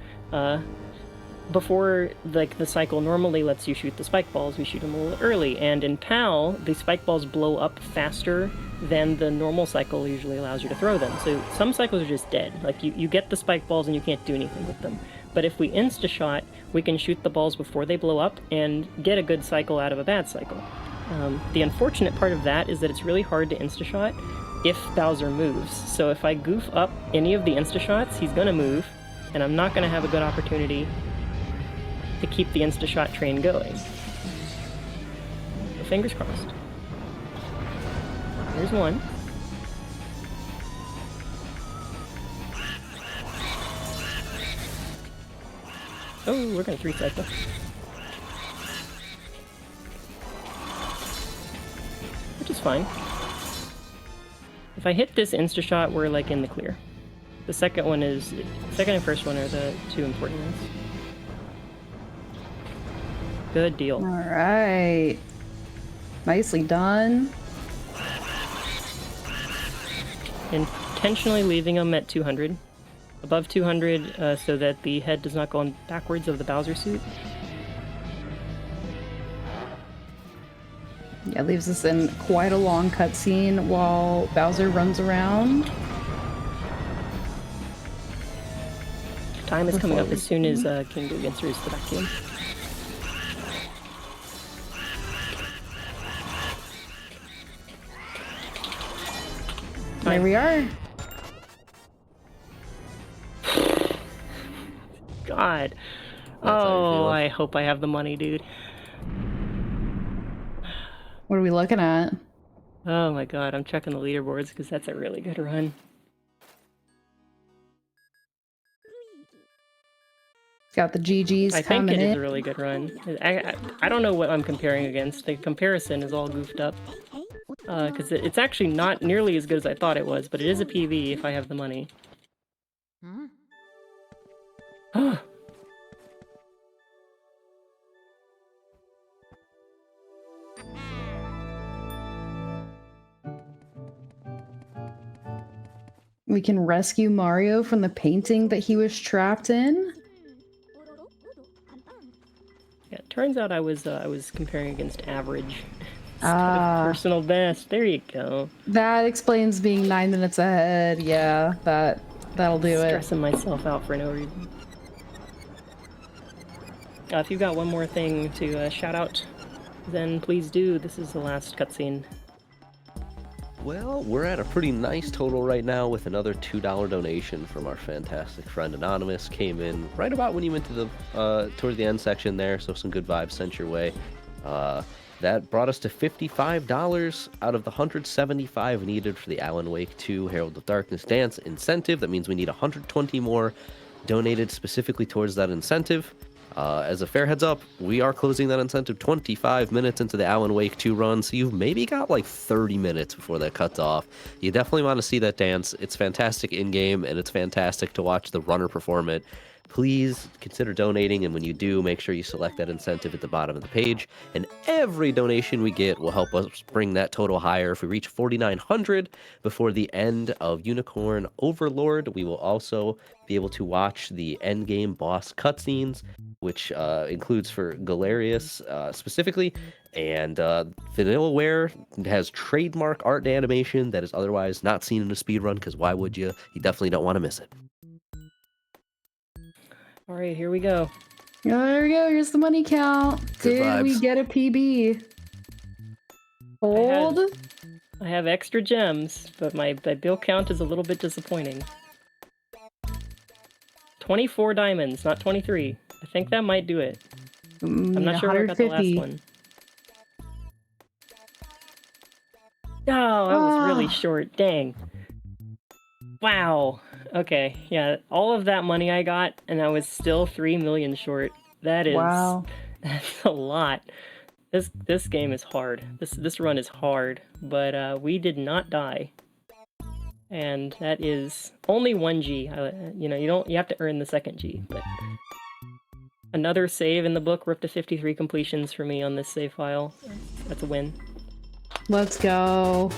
S2: Before, like, the cycle normally lets you shoot the spike balls, we shoot them a little early. And in PAL, the spike balls blow up faster than the normal cycle usually allows you to throw them. So some cycles are just dead. Like, you get the spike balls and you can't do anything with them. But if we insta-shot, we can shoot the balls before they blow up and get a good cycle out of a bad cycle. The unfortunate part of that is that it's really hard to insta-shot if Bowser moves. So if I goof up any of the insta-shots, he's gonna move, and I'm not gonna have a good opportunity to keep the insta-shot train going. So fingers crossed. There's one. Oh, we're gonna 3-cycle. Which is fine. If I hit this insta-shot, we're like in the clear. The second and first one are the 2 important ones. Good deal.
S3: All right. Nicely done.
S2: Intentionally leaving them at 200. Above 200 so that the head does not go on backwards of the Bowser suit.
S3: Yeah, it leaves us in quite a long cutscene while Bowser runs around.
S2: Time is coming up as soon as King Boo enters the vacuum.
S3: There we are.
S2: God.
S1: Oh,
S2: I hope I have the money, dude.
S3: What are we looking at?
S2: Oh my god, I'm checking the leaderboards because that's a really good run.
S3: Got the GGs
S2: I think
S3: coming
S2: it is
S3: in.
S2: a really good run. I don't know what I'm comparing against. The comparison is all goofed up. Because it's actually not nearly as good as I thought it was, but it is a PV if I have the money.
S3: We can rescue Mario from the painting that he was trapped in.
S2: Yeah, it turns out I was comparing against average instead
S3: Ah.
S2: of personal best. There you go.
S3: That explains being 9 minutes ahead. Yeah, that'll do it.
S2: Stressing myself out for no reason. If you've got one more thing to shout out, then please do. This is the last cutscene.
S1: Well, we're at a pretty nice total right now with another $2 donation from our fantastic friend Anonymous. Came in right about when you went to the toward the end section there, so some good vibes sent your way. That brought us to $55 out of the $175 needed for the Alan Wake 2 Herald of Darkness Dance incentive. That means we need 120 more donated specifically towards that incentive. As a fair heads up, we are closing that incentive 25 minutes into the Alan Wake 2 run, so you've maybe got like 30 minutes before that cuts off. You definitely want to see that dance. It's fantastic in-game, and it's fantastic to watch the runner perform it. Please consider donating, and when you do, make sure you select that incentive at the bottom of the page. And every donation we get will help us bring that total higher. If we reach 4,900 before the end of Unicorn Overlord, we will also be able to watch the endgame boss cutscenes, which includes for Galerius specifically, and Vanillaware has trademark art and animation that is otherwise not seen in a speedrun, because why would you? You definitely don't want to miss it.
S2: All right, here we go.
S3: Oh, there we go. Here's the money count.
S1: Good
S3: Did we
S1: vibes.
S3: get a PB? Hold.
S2: I have extra gems, but my bill count is a little bit disappointing. 24 diamonds, not 23. I think that might do it. I'm not sure where I got the last one. Oh, I was really short. Dang. Wow. Okay, yeah, all of that money I got, and I was still 3 million short. That is...
S3: Wow.
S2: That's a lot. This game is hard. This run is hard, but we did not die. And that is only 1 G. You know, you have to earn the second G, but... Another save in the book. We're up to 53 completions for me on this save file. That's a win.
S3: Let's go.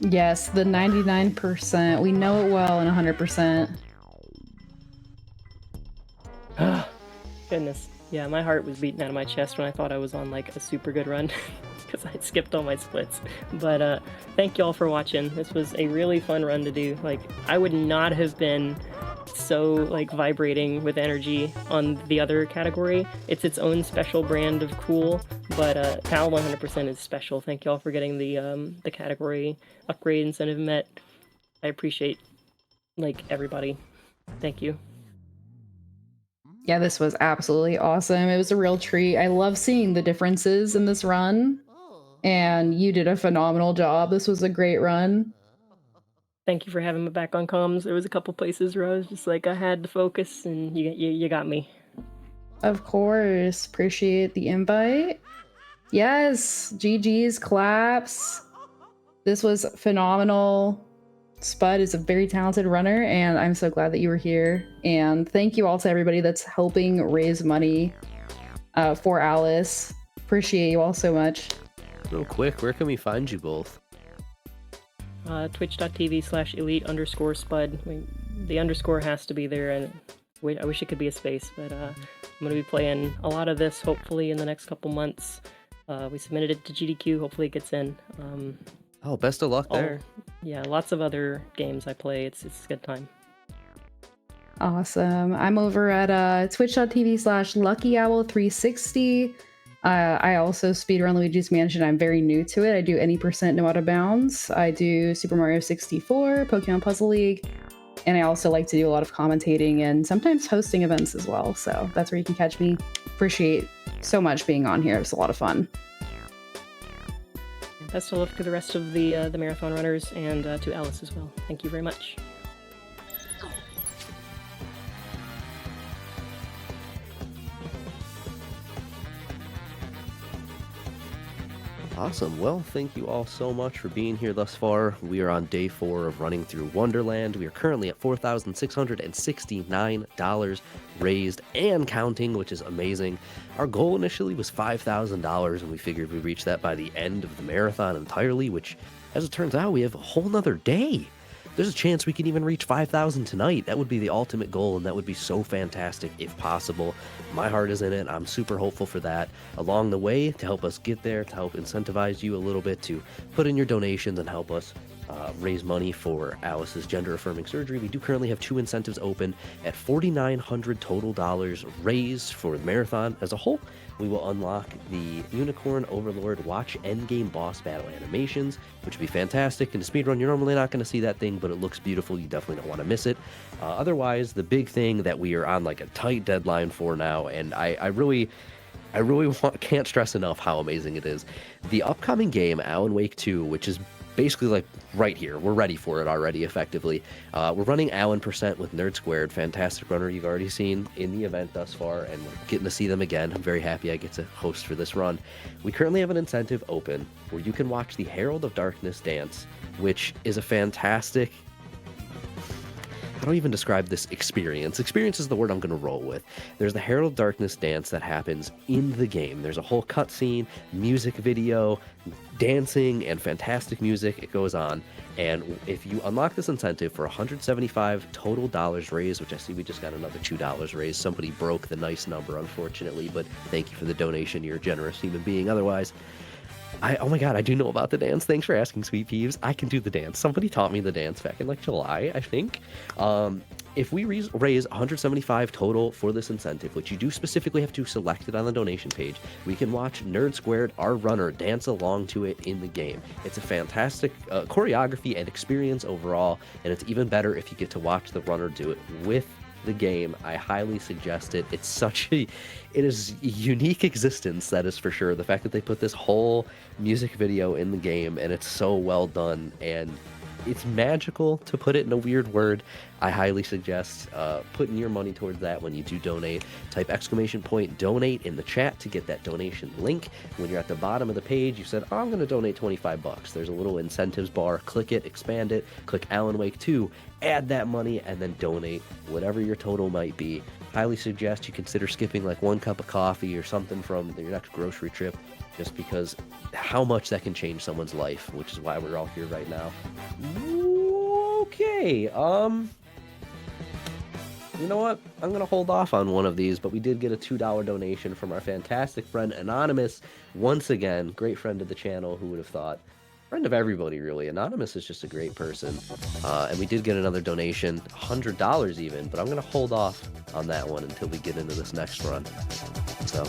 S3: Yes, the 99%. We know it well, and 100%.
S2: Goodness. Yeah, my heart was beating out of my chest when I thought I was on like a super good run because I skipped all my splits. But thank y'all for watching. This was a really fun run to do. Like, I would not have been so like vibrating with energy on the other category. It's its own special brand of cool, but PAL 100% is special. Thank y'all for getting the category upgrade incentive met. I appreciate like everybody. Thank you.
S3: Yeah, this was absolutely awesome. It was a real treat. I love seeing the differences in this run, and you did a phenomenal job. This was a great run.
S2: Thank you for having me back on comms. There was a couple places where I was just like, I had to focus, and you got me.
S3: Of course. Appreciate the invite. Yes, GG's, claps. This was phenomenal. Spud is a very talented runner, and I'm so glad that you were here. And thank you all to everybody that's helping raise money for Alice. Appreciate you all so much.
S1: Real quick, where can we find you both?
S2: Twitch.tv/elite_Spud. The underscore has to be there, and I wish it could be a space, but I'm going to be playing a lot of this, hopefully, in the next couple months. We submitted it to GDQ, hopefully it gets in.
S1: Oh, best of luck there.
S2: Yeah, lots of other games I play. It's a good time.
S3: Awesome. I'm over at twitch.tv/LuckyOwl360. I also speedrun Luigi's Mansion. I'm very new to it. I do any percent no out of bounds. I do Super Mario 64, Pokemon Puzzle League, and I also like to do a lot of commentating and sometimes hosting events as well. So that's where you can catch me. Appreciate so much being on here. It was a lot of fun.
S2: Best of luck to the rest of the marathon runners and to Alice as well. Thank you very much.
S1: Awesome. Well, thank you all so much for being here thus far. We are on day 4 of running through Wonderland. We are currently at $4,669 raised and counting, which is amazing. Our goal initially was $5,000, and we figured we'd reach that by the end of the marathon entirely, which, as it turns out, we have a whole nother day. There's a chance we can even reach 5,000 tonight. That would be the ultimate goal, and that would be so fantastic if possible. My heart is in it. I'm super hopeful for that. Along the way, to help us get there, to help incentivize you a little bit to put in your donations and help us raise money for Alice's gender-affirming surgery, we do currently have 2 incentives open at $4,900 total dollars raised for the marathon as a whole. We will unlock the Unicorn Overlord Watch Endgame Boss Battle animations, which would be fantastic. In a speedrun, you're normally not going to see that thing, but it looks beautiful. You definitely don't want to miss it. Otherwise, the big thing that we are on like a tight deadline for now, and I really can't stress enough how amazing it is. The upcoming game, Alan Wake 2, which is basically like right here. We're ready for it already, effectively. We're running Alan % with Nerd Squared, fantastic runner you've already seen in the event thus far, and we're getting to see them again. I'm very happy I get to host for this run. We currently have an incentive open where you can watch the Herald of Darkness dance, which is a fantastic... I don't even describe this experience. Experience is the word I'm going to roll with. There's the Herald of Darkness dance that happens in the game. There's a whole cutscene, music video, dancing, and fantastic music. It goes on. And if you unlock this incentive for $175 total dollars raised, which I see we just got another $2 raised. Somebody broke the nice number, unfortunately, but thank you for the donation. You're a generous human being otherwise. Oh my god, I do know about the dance. Thanks for asking, Sweet Peeves. I can do the dance. Somebody taught me the dance back in like July, I think. If we raise $175 total for this incentive, which you do specifically have to select it on the donation page, we can watch Nerd Squared, our runner, dance along to it in the game. It's a fantastic choreography and experience overall, and it's even better if you get to watch the runner do it with the game. I highly suggest it. It is a unique existence, that is for sure. The fact that they put this whole music video in the game, and it's so well done, and it's magical, to put it in a weird word. I highly suggest putting your money towards that when you do donate. Type !donate in the chat to get that donation link. When you're at the bottom of the page, you said, oh, I'm going to donate 25 bucks. There's a little incentives bar. Click it, expand it, click Alan Wake 2, add that money, and then donate whatever your total might be. Highly suggest you consider skipping like 1 cup of coffee or something from your next grocery trip, just because how much that can change someone's life, which is why we're all here right now. Okay, you know what? I'm going to hold off on one of these, but we did get a $2 donation from our fantastic friend Anonymous. Once again, great friend of the channel, who would have thought? Friend of everybody, really. Anonymous is just a great person. And we did get another donation, $100 even, but I'm going to hold off on that one until we get into this next run. So...